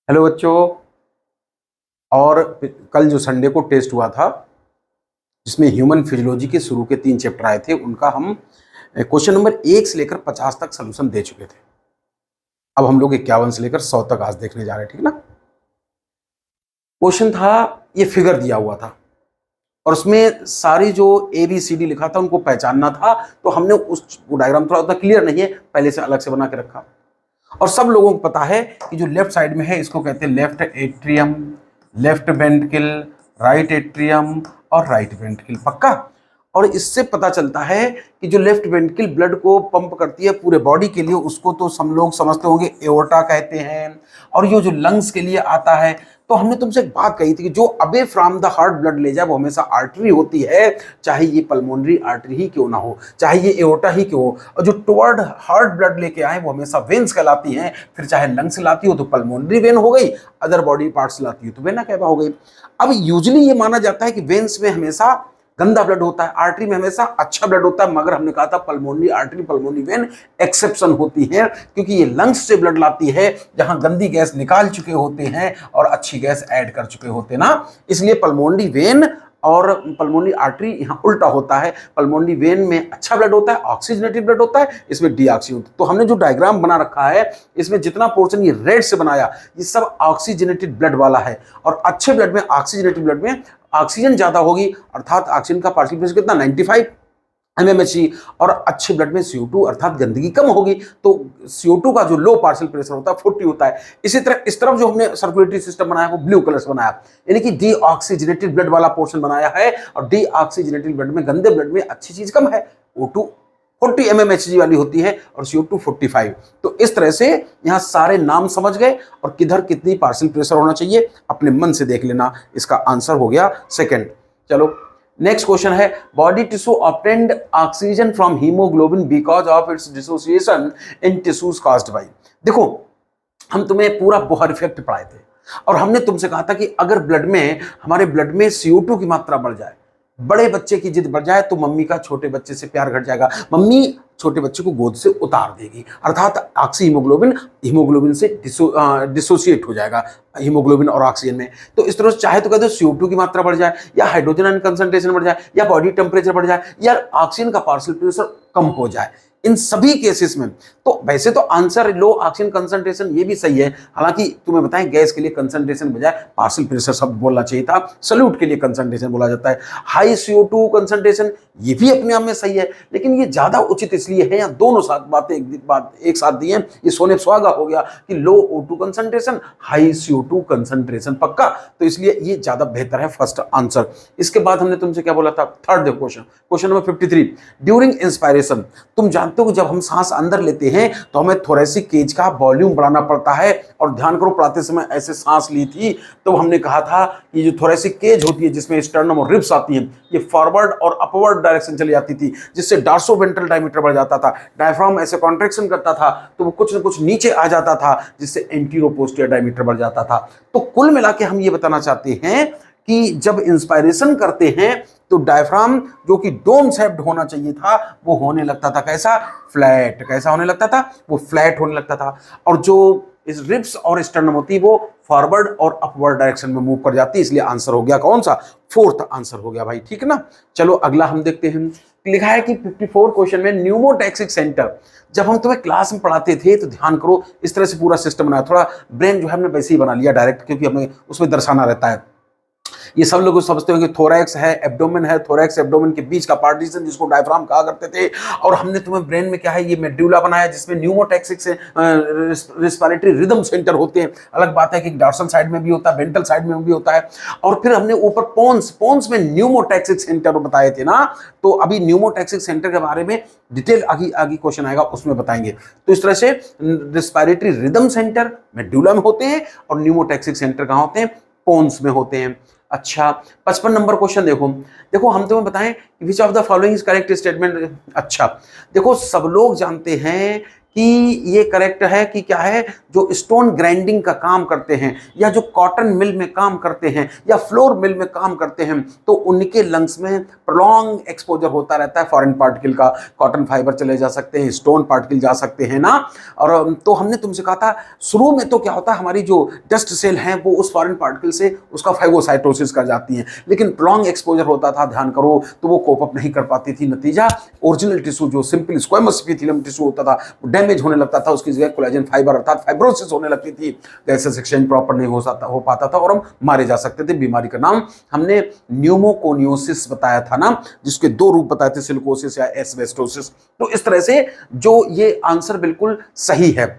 Hello बच्चों। और कल जो संडे को टेस्ट हुआ था जिसमें ह्यूमन फिजियोलॉजी के शुरू के 3 चैप्टर आए थे, उनका हम क्वेश्चन नंबर 1 से लेकर 50 तक सोल्यूशन दे चुके थे। अब हम लोग 51 से लेकर 100 तक आज देखने जा रहे हैं, ठीक ना। क्वेश्चन था, ये फिगर दिया हुआ था और उसमें सारी जो ABCD लिखा था उनको पहचानना था, तो हमने उस डायग्राम थोड़ा उतना क्लियर नहीं है, पहले से अलग से बना के रखा। और सब लोगों को पता है कि जो लेफ्ट साइड में है इसको कहते हैं left atrium, left ventricle, right atrium और राइट वेंट्रिकल। पक्का। और इससे पता चलता है कि जो लेफ्ट वेंट्रिकल ब्लड को पंप करती है पूरे बॉडी के लिए, उसको तो सब लोग समझते होंगे एओर्टा कहते हैं। और ये जो लंग्स के लिए आता है, तो हमने तुमसे एक बात कही थी कि जो अबे फ्रॉम द हार्ट ब्लड ले जाए वो हमेशा आर्टरी होती है, चाहे ये पल्मोनरी आर्टरी ही क्यों ना हो, चाहे ये एओर्टा ही क्यों हो। और जो टुवर्ड हार्ट ब्लड लेके आए वो हमेशा वेन्स कहलाती हैं, फिर चाहे लंग्स लाती हो तो पल्मोनरी वेन हो गई, अदर बॉडी पार्ट्स लाती हो तो वेना कैवा हो गई। अब यूजुअली ये माना जाता है कि वेन्स में हमेशा गंदा ब्लड होता है, आर्टरी में हमेशा अच्छा ब्लड होता है, मगर हमने कहा था pulmonary artery, pulmonary vein exception होती है, क्योंकि ये लंग्स से ब्लड लाती है जहां गंदी गैस निकाल चुके होते हैं और अच्छी गैस ऐड कर चुके होते हैं ना। इसलिए पल्मोनरी वेन और पल्मोनरी आर्टरी यहाँ उल्टा होता है। पल्मोनरी वेन में अच्छा ब्लड होता है, ऑक्सीजनेटेड ब्लड होता है, इसमें डीऑक्सीजन। तो हमने जो डायग्राम बना रखा है इसमें जितना पोर्शन ये रेड से बनाया ये सब ऑक्सीजनेटेड ब्लड वाला है। और अच्छे ब्लड में, ऑक्सीजनेटेड ब्लड में ऑक्सीजन ज्यादा होगी, अर्थात ऑक्सीजन का पार्शियल प्रेशर कितना 95 mmHg, और अच्छे ब्लड में CO2 अर्थात गंदगी कम होगी, तो CO2 का जो लो पार्शियल प्रेशर होता है 40 होता है। इसी तरह इस तरफ जो हमने सर्कुलेटरी सिस्टम बनाया वो ब्लू कलर से बनाया, यानी कि डीऑक्सीजनेटेड ब्लड वाला पोर्शन बनाया है। और डीऑक्सीजनेटेड ब्लड में, गंदे ब्लड में अच्छी चीज कम है, O2 40 mmHg वाली होती है और CO2 45। तो इस तरह से यहां सारे नाम समझ गए और किधर कितनी पार्शियल प्रेशर होना चाहिए अपने मन से देख लेना। इसका आंसर हो गया सेकंड। चलो नेक्स्ट क्वेश्चन है, body tissue obtained oxygen from haemoglobin because of it's dissociation in tissues caused by. देखो, हम तुम्हें पूरा बोहर इफेक्ट पढ़ाए थे और हमने तुमसे कहा था कि अगर ब्लड में, हमारे ब्लड में CO2 की मात्रा बढ़ जाए, बड़े बच्चे की जिद बढ़ जाए, तो मम्मी का छोटे बच्चे से प्यार घट जाएगा, मम्मी छोटे बच्चे को गोद से उतार देगी, अर्थात ऑक्सी हीमोग्लोबिन हीमोग्लोबिन से डिसोसिएट हो जाएगा, हीमोग्लोबिन और ऑक्सीजन में। तो इस तरह से चाहे तो कहते हो CO2 की मात्रा बढ़ जाए, या हाइड्रोजन कंसंट्रेशन बढ़ जाए, या बॉडी टेम्परेचर बढ़ जाए, या ऑक्सीजन का पार्शियल प्रेशर कम हो जाए। इन सभी केसेस में तो वैसे तो आंसर लो ऑक्सीजन कंसंट्रेशन ये भी सही है, हालांकि तुम्हें बताएं गैस के लिए कंसंट्रेशन बजाय पार्शियल प्रेशर शब्द बोलना चाहिए था, सल्यूट के लिए कंसंट्रेशन बोला जाता है। हाई CO2 कंसंट्रेशन ये भी अपने आप में सही है, लेकिन ये ज्यादा उचित इसलिए है, या दोनों साथ बातें एक साथ दी हैं, ये सोने सुहागा हो गया कि लो O2 concentration, high CO2 concentration. पक्का। तो इसलिए ये ज्यादा बेहतर है फर्स्ट आंसर। इसके बाद हमने तुमसे क्या बोला था, third question, question number 53, during inspiration, तुम जानते हो जब हम सांस अंदर लेते हैं तो हमें थोरेसिक केज का वॉल्यूम बढ़ाना पड़ता है। और ध्यान करो, पढ़ाते समय ऐसे सांस ली थी तो हमने कहा था कि जो थोरेसिक केज होती है जिसमें स्टर्नम और रिब्स आती हैं, ये फॉरवर्ड और अपवर्ड डायरेक्शन चली जाती थी, जिससे डार्सोवेंट्रल डायमीटर बढ़ जाता था, डायफ्राम ऐसे कॉन्ट्रैक्शन करता था तो वो कुछ न कुछ नीचे आ जाता था, जिससे एंटीरो पोस्टीरियर डायमीटर बढ़ जाता था। तो कुल मिला के हम ये बताना चाहते हैं कि जब इंस्पायरेशन करते हैं तो डायफ्राम जो कि डोम शेप्ड होना चाहिए था वो होने लगता था कैसा, फ्लैट। कैसा होने लगता था, वो फ्लैट होने लगता था। और जो इस रिब्स और स्टर्नम होती वो फॉरवर्ड और अपवर्ड डायरेक्शन में मूव कर जाती है। इसलिए आंसर हो गया कौन सा, फोर्थ आंसर हो गया भाई, ठीक है ना। चलो अगला हम देखते हैं। लिखा है कि 54 क्वेश्चन में न्यूमोटैक्सिक सेंटर, जब हम तुम्हें क्लास में पढ़ाते थे तो ध्यान करो इस तरह से पूरा सिस्टम बनाया, थोड़ा ब्रेन जो है हमने वैसे ही बना लिया डायरेक्ट, क्योंकि हमें उसमें दर्शाना रहता है। ये सब लोग समझते होंगे थोरैक्स है, एब्डोमेन है, थोरैक्स एब्डोमेन के बीच का पार्टीशन जिसको डायफ्राम कहा करते थे। और हमने तुम्हें ब्रेन में क्या है, ये मेड्यूला बनाया जिसमें न्यूमोटैक्सिक से रिस्पिरेटरी रिदम सेंटर होते हैं। अलग बात है कि डॉर्सल साइड में भी होता है, वेंट्रल साइड में भी होता है। और फिर हमने ऊपर पोन्स में न्यूमोटैक्सिक सेंटर बताए थे ना। तो अभी न्यूमोटैक्सिक सेंटर के बारे में डिटेल आगे क्वेश्चन आएगा उसमें बताएंगे। तो इस तरह से रिस्पिरेटरी रिदम सेंटर मेड्यूला में होते हैं और न्यूमोटैक्सिक सेंटर कहाँ होते हैं, पोन्स में होते हैं। अच्छा 55 नंबर क्वेश्चन देखो, देखो हम तुम्हें बताएं विच of the following is correct statement. अच्छा देखो, सब लोग जानते हैं कि ये करेक्ट है कि क्या है, जो स्टोन ग्राइंडिंग का काम करते हैं या जो कॉटन मिल में काम करते हैं या फ्लोर मिल में काम करते हैं, तो उनके लंग्स में प्रोलॉन्ग एक्सपोजर होता रहता है फॉरेन पार्टिकल का। कॉटन फाइबर चले जा सकते हैं, स्टोन पार्टिकल जा सकते हैं ना। और तो हमने तुमसे कहा था शुरू में तो क्या होता है, हमारी जो डस्ट सेल हैं वो उस फॉरेन पार्टिकल से उसका फाइगोसाइटोसिस कर जाती हैं, लेकिन प्रोलॉन्ग एक्सपोजर होता था, ध्यान करो, तो वो कोप अप नहीं कर पाती थी। नतीजा ओरिजिनल टिश्यू जो सिंपल स्क्वेमस एपिथेलियम टिश्यू होता था डैमेज होने लगता था, उसकी जगह कोलेजन फाइबर अर्थात फाइब्रोसिस होने लगती थी, गैसेस एक्सचेंज प्रॉपर नहीं हो पाता था और हम मारे जा सकते थे। बीमारी का नाम हमने न्यूमोकोनियोसिस बताया था ना, जिसके दो रूप बताए थे, सिलिकोसिस या एस्बेस्टोसिस। तो इस तरह से जो ये आंसर बिल्कुल सही है।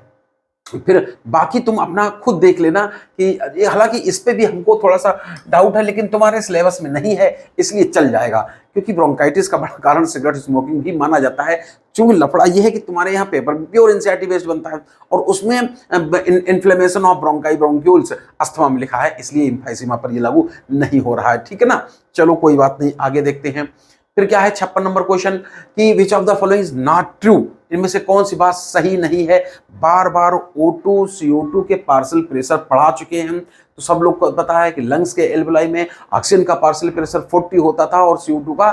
फिर बाकी तुम अपना खुद देख लेना कि हालांकि इस पे भी हमको थोड़ा सा डाउट है, लेकिन तुम्हारे सिलेबस में नहीं है इसलिए चल जाएगा, क्योंकि ब्रोंकाइटिस का बड़ा कारण सिगरेट स्मोकिंग भी माना जाता है। चूंकि लफड़ा ये है कि तुम्हारे यहाँ पेपर प्योर एनसीईआरटी बेस्ड बनता है और उसमें inflammation of bronchi bronchioles asthma में लिखा है, इसलिए एम्फाइसीमा पर ये लागू नहीं हो रहा है। ठीक है ना, चलो कोई बात नहीं, आगे देखते हैं। फिर क्या है 56 नंबर क्वेश्चन कि विच of the following is not true, इनमें से कौन सी बात सही नहीं है। बार बार O2 CO2 के पार्शियल प्रेशर पढ़ा चुके हैं, तो सब लोग को पता है कि लंग्स के एल्वेलाई में ऑक्सीजन का पार्शियल प्रेशर 40 होता था और CO2 का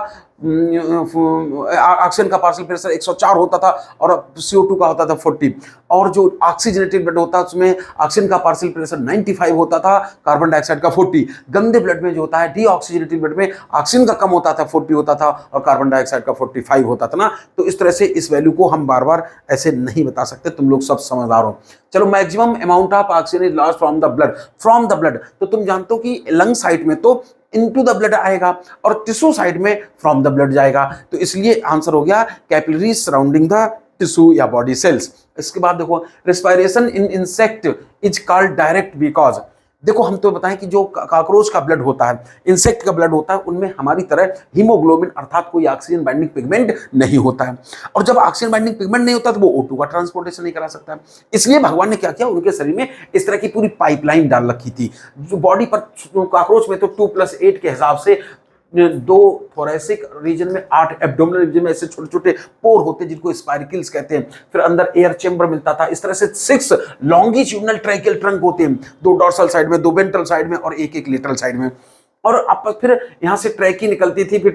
ऑक्सीजन का पार्शियल प्रेशर 104 होता था और CO2 का होता था 40। और जो ऑक्सीजनेटेड ब्लड होता है उसमें ऑक्सीजन का पार्शियल प्रेशर 95 होता था, कार्बन डाइऑक्साइड का 40। गंदे ब्लड में जो होता है डीऑक्सीजनेटेड ब्लड में ऑक्सीजन का कम होता था 40 होता था और कार्बन डाइऑक्साइड का 45 होता था ना। तो इस तरह से इस वैल्यू को हम बार बार ऐसे नहीं बता सकते, तुम लोग सब समझदार हो। चलो, maximum amount of oxygen is lost from the blood, तो तुम जानते हो कि लंग साइड में तो इनटू द ब्लड आएगा और टिश्यू साइड में फ्रॉम द ब्लड जाएगा, तो इसलिए आंसर हो गया कैपिलरी सराउंडिंग द टिश्यू या बॉडी सेल्स। इसके बाद देखो, respiration in insect is called direct because, देखो हम तो बताएं कि जो कॉकरोच का ब्लड होता है, इंसेक्ट का ब्लड होता है, उनमें हमारी तरह हीमोग्लोबिन अर्थात कोई ऑक्सीजन बाइंडिंग पिगमेंट नहीं होता है, और जब ऑक्सीजन बाइंडिंग पिगमेंट नहीं होता तो वो O2 का ट्रांसपोर्टेशन नहीं करा सकता है। इसलिए भगवान ने क्या किया, उनके शरीर में इस तरह की पूरी पाइपलाइन डाल रखी थी। जो बॉडी पर कॉकरोच में तो 2+8 के हिसाब से 2 थोरेसिक रीजन में, 8 एब्डोमिनल रीजन में ऐसे छोटे छोटे पोर होते जिनको स्पाइरिकल्स कहते हैं। फिर अंदर एयर चेंबर मिलता था। इस तरह से 6 लॉन्गिट्यूडनल ट्रैकियल ट्रंक होते हैं, 2 डॉर्सल साइड में, 2 वेंट्रल साइड में और एक लेटरल साइड में। और अब फिर यहाँ से ट्रैकी निकलती थी, फिर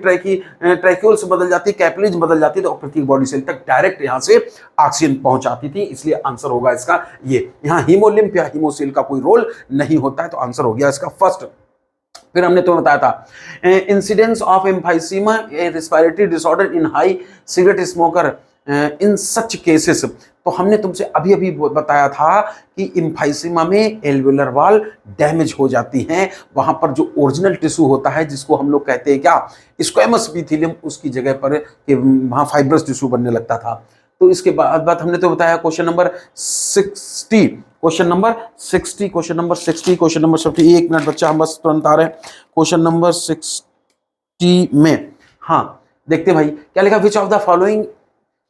ट्रैक्यूल्स बदल जाती, कैपिलरीज बदल जाती, तो प्रत्येक बॉडी सेल तक डायरेक्ट यहाँ से ऑक्सीजन पहुंचाती थी। इसलिए आंसर होगा इसका ये। यहाँ हीमोलिम्फ या हीमोसील का कोई रोल नहीं होता है, तो आंसर हो गया इसका फर्स्ट। फिर हमने तुम्हें बताया था incidence of emphysema A respiratory disorder in high cigarette smoker in such cases, तो हमने तुमसे अभी अभी बताया था कि एम्फाइसीमा में एल्वेलर वॉल डैमेज हो जाती हैं, वहां पर जो ओरिजिनल टिश्यू होता है जिसको हम लोग कहते हैं क्या, स्क्वेमस एपिथेलियम, उसकी जगह पर वहां फाइब्रस टिश्यू बनने लगता था। तो इसके बाद हमने तो बताया क्वेश्चन नंबर 60, क्वेश्चन नंबर 60, एक मिनट बच्चा, हम बस तुरंत आ रहे हैं क्वेश्चन नंबर 60 में। हाँ देखते भाई क्या लिखा, which of the following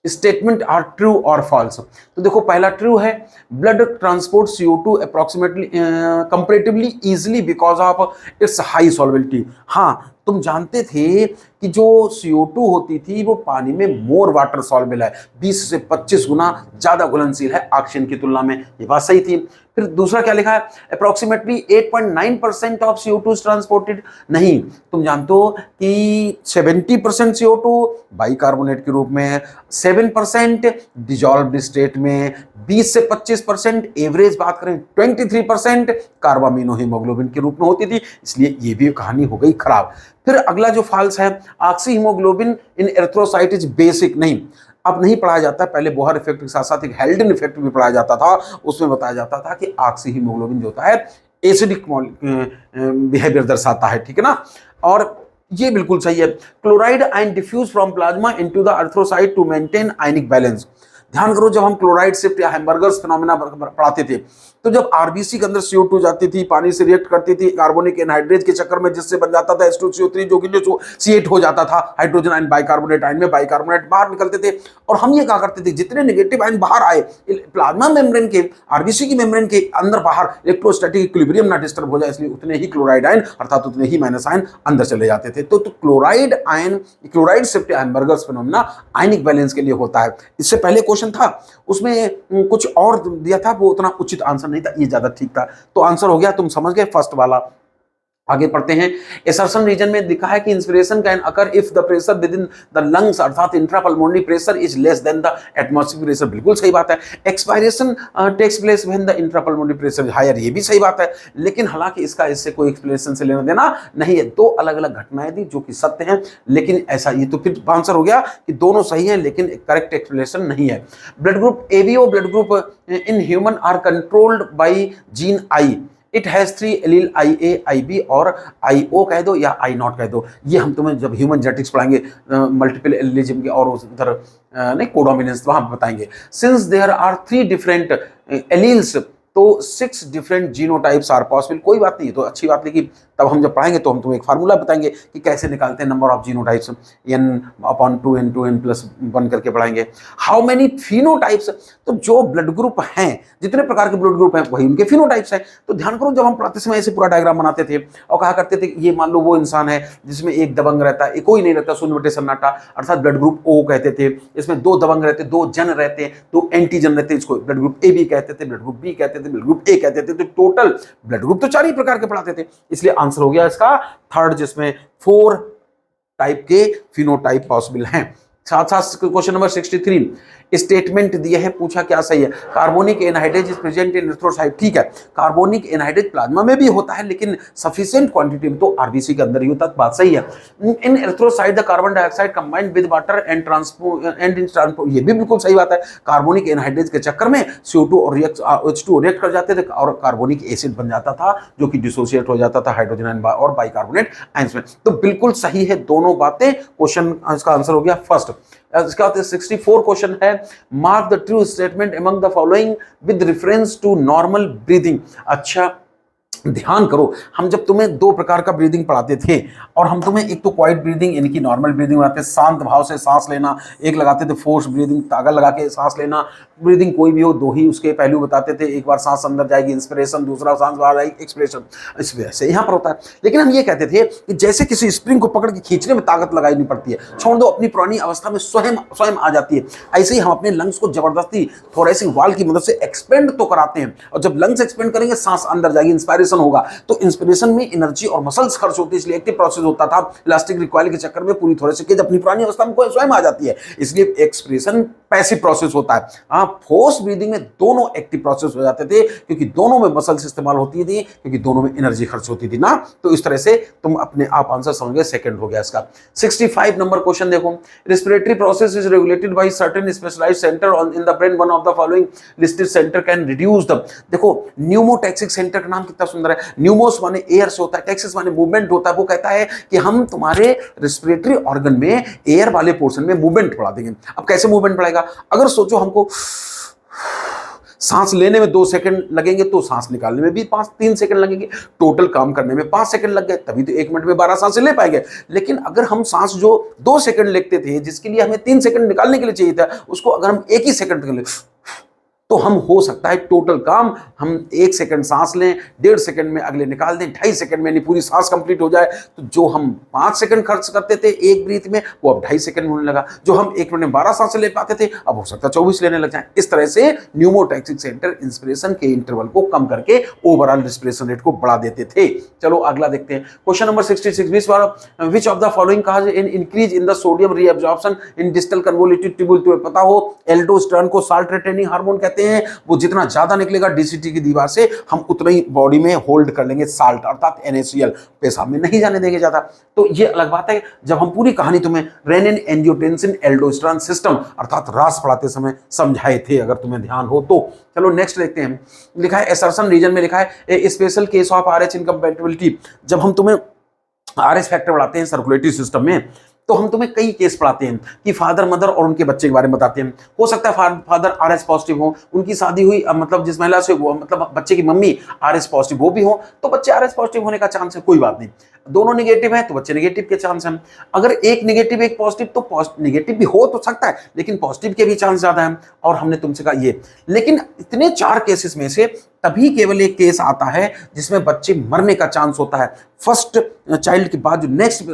statement are true और फॉल्स। तो देखो पहला ट्रू है, blood transport CO2 approximately comparatively easily because of its high solubility. हाँ, तुम जानते थे कि जो CO2 होती थी वो पानी में मोर वाटर सॉल्युबल है, 20 से 25 गुना ज्यादा घुलनशील है ऑक्सीजन की तुलना में, ये बात सही थी। फिर दूसरा क्या लिखा है, approximately 8.9% of CO2 is transported. नहीं, तुम जानते हो कि 70% CO2 बाइकार्बोनेट के रूप में है, 7% डिजॉल्व्ड स्टेट में, 20 से 25% एवरेज बात करें 23% कार्बामिनो हीमोग्लोबिन के रूप में होती थी, इसलिए ये भी कहानी हो गई खराब। फिर अगला जो फॉल्स है, oxy haemoglobin in erythrocyte is basic. नहीं, अब नहीं पढ़ाया जाता, पहले बोहर इफेक्ट के साथ साथ एक हेल्डन इफेक्ट भी पढ़ाया जाता था, उसमें बताया जाता था कि ऑक्सी हीमोग्लोबिन जो होता है एसिडिक बिहेवियर दर्शाता है, ठीक है ना। और ये बिल्कुल सही है, chloride ion diffuse from plasma into the erythrocyte to maintain ionic balance. ध्यान करो, जब हम क्लोराइड शिफ्ट या हैम्बर्गर्स फिनोमेना पढ़ाते थे, तो जब आरबीसी के अंदर CO2 जाती थी, पानी से रिएक्ट करती थी कार्बोनिक एनहाइड्रेज के चक्कर में, जिससे बन जाता था H2CO3 जो कि C8 हो जाता था, हाइड्रोजन आयन बाइकार्बोनेट आयन में, बाइकार्बोनेट बाहर निकलते थे। और हम ये कहा करते थे जितने नेगेटिव आयन बाहर आए, प्लाज्मा मेम्ब्रेन के, आरबीसी की मेम्ब्रेन के अंदर बाहर इलेक्ट्रोस्टैटिक इक्विलिब्रियम ना डिस्टर्ब हो जाए, इसलिए उतने ही क्लोराइड आयन अर्थात उतने ही माइनस आयन अंदर चले जाते थे। तो क्लोराइड आयन, क्लोराइड शिफ्ट या हैम्बर्गर्स फिनोमेना आयनिक बैलेंस के लिए होता है। इससे पहले क्वेश्चन था उसमें कुछ और दिया था, वो उतना उचित आंसर नहीं था, ये ज्यादा ठीक था। तो आंसर हो गया, तुम समझ गए, फर्स्ट वाला। आगे पढ़ते हैं। एसर्शन रीजन में लिखा है कि inspiration can occur if the pressure within the lungs अर्थात intrapulmonary pressure is less than the atmospheric pressure, बिल्कुल सही बात है। Expiration takes place when the intrapulmonary pressure is higher, ये भी सही बात है। लेकिन हालांकि इसका इससे कोई एक्सप्लेनेशन से लेना देना नहीं है, दो अलग अलग घटनाएं दी जो कि सत्य हैं, लेकिन ऐसा ये तो फिर आंसर हो गया कि दोनों सही हैं लेकिन करेक्ट एक्सप्लेनेशन नहीं है। Blood group ABO blood group in human are controlled by gene I, it has 3 allele IA, IB और IO कह दो या I0 कह दो। ये हम तुम्हें जब ह्यूमन जेनेटिक्स पढ़ाएंगे मल्टीपल एलिज्म के और उधर नहीं कोडोमिनेंस वहां बताएंगे। Since there are 3 different alleles तो 6 डिफरेंट जीनोटाइप्स आर पॉसिबल। कोई बात नहीं, तो अच्छी बात है कि तब हम जब पढ़ाएंगे तो हम तुम्हें एक फार्मूला बताएंगे कि कैसे निकालते हैं number of genotypes, n/2 n2 n+1 करके पढ़ाएंगे। हाउ मेनी फिनोटाइप्स, तो जो ब्लड ग्रुप हैं, जितने प्रकार के ब्लड ग्रुप हैं वही उनके फिनोटाइप्स हैं। तो ध्यान करो, जब हम पढ़ते समय ऐसे पूरा डायग्राम बनाते थे और कहा करते थे ये मान लो वो इंसान है जिसमें एक दबंग रहता है, कोई नहीं रहता, शून्य बटे सन्नाटा, अर्थात ब्लड ग्रुप O कहते थे। इसमें 2 दबंग रहते, 2 जन रहते, 2 एंटीजन रहते, इसको ब्लड ग्रुप AB कहते थे, ब्लड ग्रुप B कहते थे, ब्लड ग्रुप A कहते थे। तो टोटल ब्लड ग्रुप तो 4 ही प्रकार के पढ़ाते थे, इसलिए आंसर हो गया इसका थर्ड, जिसमें 4 टाइप के फिनोटाइप पॉसिबल हैं। साथ साथ क्वेश्चन नंबर 63 स्टेटमेंट दिए हैं, पूछा क्या सही है। Carbonic anhydride is present in erythrocyte, ठीक है, कार्बोनिक एनहाइड्रेट प्लाज्मा में भी होता है लेकिन सफिशिएंट क्वांटिटी में तो आरबीसी के अंदर ही होता है, बात सही है। In erythrocyte the carbon dioxide combined with water and transport, ये भी बिल्कुल सही बात है। कार्बोनिक एनहाइड्रेट के चक्कर में CO2 और H2 रिएक्ट कर जाते थे और कार्बोनिक एसिड बन जाता था जो कि डिसोसिएट हो जाता था हाइड्रोजन और बाइकार्बोनेट आयंस में। तो बिल्कुल सही है दोनों बातें, क्वेश्चन इसका आंसर हो गया फर्स्ट। इसका 64 क्वेश्चन है, mark the true statement among the following with reference to normal breathing. अच्छा ध्यान करो, हम जब तुम्हें 2 प्रकार का ब्रीदिंग पढ़ाते थे और हम तुम्हें एक तो क्वाइट ब्रीदिंग यानी कि नॉर्मल ब्रीदिंग बनाते, शांत भाव से सांस लेना, एक लगाते थे फोर्स ब्रीदिंग, ताकत लगा के सांस लेना। ब्रीदिंग कोई भी हो, 2 ही उसके पहलू बताते थे, एक बार सांस अंदर जाएगी इंस्पिरेशन, दूसरा सांस बाहर आएगी एक्सपिरेशन, इस वजह से यहाँ पर होता है। लेकिन हम ये कहते थे कि जैसे किसी स्प्रिंग को पकड़ के खींचने में ताकत लगाई नहीं पड़ती है, छोड़ दो अपनी पुरानी अवस्था में स्वयं आ जाती है, ऐसे ही हम अपने लंग्स को जबरदस्ती थोरेसिक वाल की मदद से एक्सपेंड तो कराते हैं, और जब लंग्स एक्सपेंड करेंगे सांस अंदर जाएगी, इंस्पिरेशन होगा, तो इंस्पिरेशन में एनर्जी और मसल्स खर्च होती है, इसलिए एक्टिव प्रोसेस होता था। इलास्टिक रिकॉइल के चक्कर में पूरी थोरेसिक केज अपनी पुरानी अवस्था में स्वयं आ जाती है, इसलिए एक्सपिरेशन पैसिव प्रोसेस होता है। हाँ, फोर्स ब्रीदिंग में दोनों एक्टिव प्रोसेस हो जाते थे क्योंकि दोनों में मसल्स इस्तेमाल होती थी, क्योंकि दोनों में एनर्जी खर्च होती थी ना। तो इस तरह से तुम अपने आप आंसर समझ गए, सेकंड हो गया इसका। 65 नंबर क्वेश्चन देखो, respiratory process is regulated by certain specialised centre in the brain, one of the following listed centre can reduce the. देखो न्यूमोटैक्सिक सेंटर का नाम कितना सुंदर है, न्यूमोस माने एयर से होता है, टैक्सिस माने मूवमेंट होता है। वो कहता है कि हम तुम्हारे रेस्पिरेटरी ऑर्गन में एयर वाले पोर्शन में मूवमेंट बढ़ा देंगे। अब कैसे मूवमेंट बढ़ाएगा, अगर सोचो हमको सांस लेने में 2 सेकंड लगेंगे तो सांस निकालने में भी 3 सेकंड लगेंगे, टोटल काम करने में 5 सेकंड लग गए, तभी तो 1 मिनट में 12 सांसें ले पाएंगे। लेकिन अगर हम सांस जो 2 सेकंड लेते थे जिसके लिए हमें 3 सेकंड निकालने के लिए चाहिए था, उसको अगर हम 1 ही सेकंड कर ले तो हम हो सकता है टोटल काम हम 1 सेकंड सांस लें, 1.5 सेकंड में अगले निकाल दें, 2.5 सेकंड में पूरी सांस कंप्लीट हो जाए। तो जो हम 5 सेकंड खर्च करते थे एक ब्रीथ में, वो अब 2.5 सेकंड में होने लगा। जो हम 1 मिनट में 12 सांसें ले पाते थे, अब हो सकता है 24 लेने लग जाए। इस तरह से न्यूमोटैक्सिक सेंटर इंस्पिरेशन के इंटरवल को कम करके ओवरऑल रेस्पिरेशन रेट को बढ़ा देते थे। चलो अगला देखते हैं, question number 66 which of the following cause in increase in the sodium reabsorption in distal convoluted tubule. तुम्हें पता हो एल्डोस्टेरोन को साल्ट रिटेनिंग हार्मोन कहते हैं, वो जितना ज्यादा निकलेगा डीसीटी की दीवार से हम उतना ही बॉडी में होल्ड कर लेंगे साल्ट अर्थात NaCl, पेशाब में नहीं जाने देंगे ज्यादा। तो ये अलग बात है, जब हम पूरी कहानी तुम्हें रेनिन एंजियोटेंसिन एल्डोस्टेरोन सिस्टम अर्थात रास पढ़ाते समय समझाए थे, अगर तुम्हें ध्यान हो तो। चलो नेक्स्ट देखते हैं, लिखा है एसर्शन रीजन में लिखा है a special case of RH incompatibility. जब हम तुम्हें RH फैक्टर बढ़ाते हैं सर्कुलेटरी सिस्टम में तो हम तुम्हें कई केस पढ़ाते हैं कि फादर मदर और उनके बच्चे के बारे में बताते हैं। हो सकता है फादर RH पॉजिटिव हो, उनकी शादी हुई मतलब जिस महिला से वो मतलब बच्चे की मम्मी RH पॉजिटिव वो भी हो, तो बच्चे RH पॉजिटिव होने का चांस है, कोई बात नहीं। दोनों निगेटिव है तो बच्चे निगेटिव के चांस हैं। अगर एक निगेटिव एक पॉजिटिव तो निगेटिव भी हो तो सकता है लेकिन पॉजिटिव के भी चांस ज्यादा हैं। और हमने तुमसे कहा ये, लेकिन इतने 4 केसेस में से तभी केवल एक केस आता है जिसमें बच्चे मरने का चांस होता है। फर्स्ट चाइल्ड के बाद जो नेक्स्ट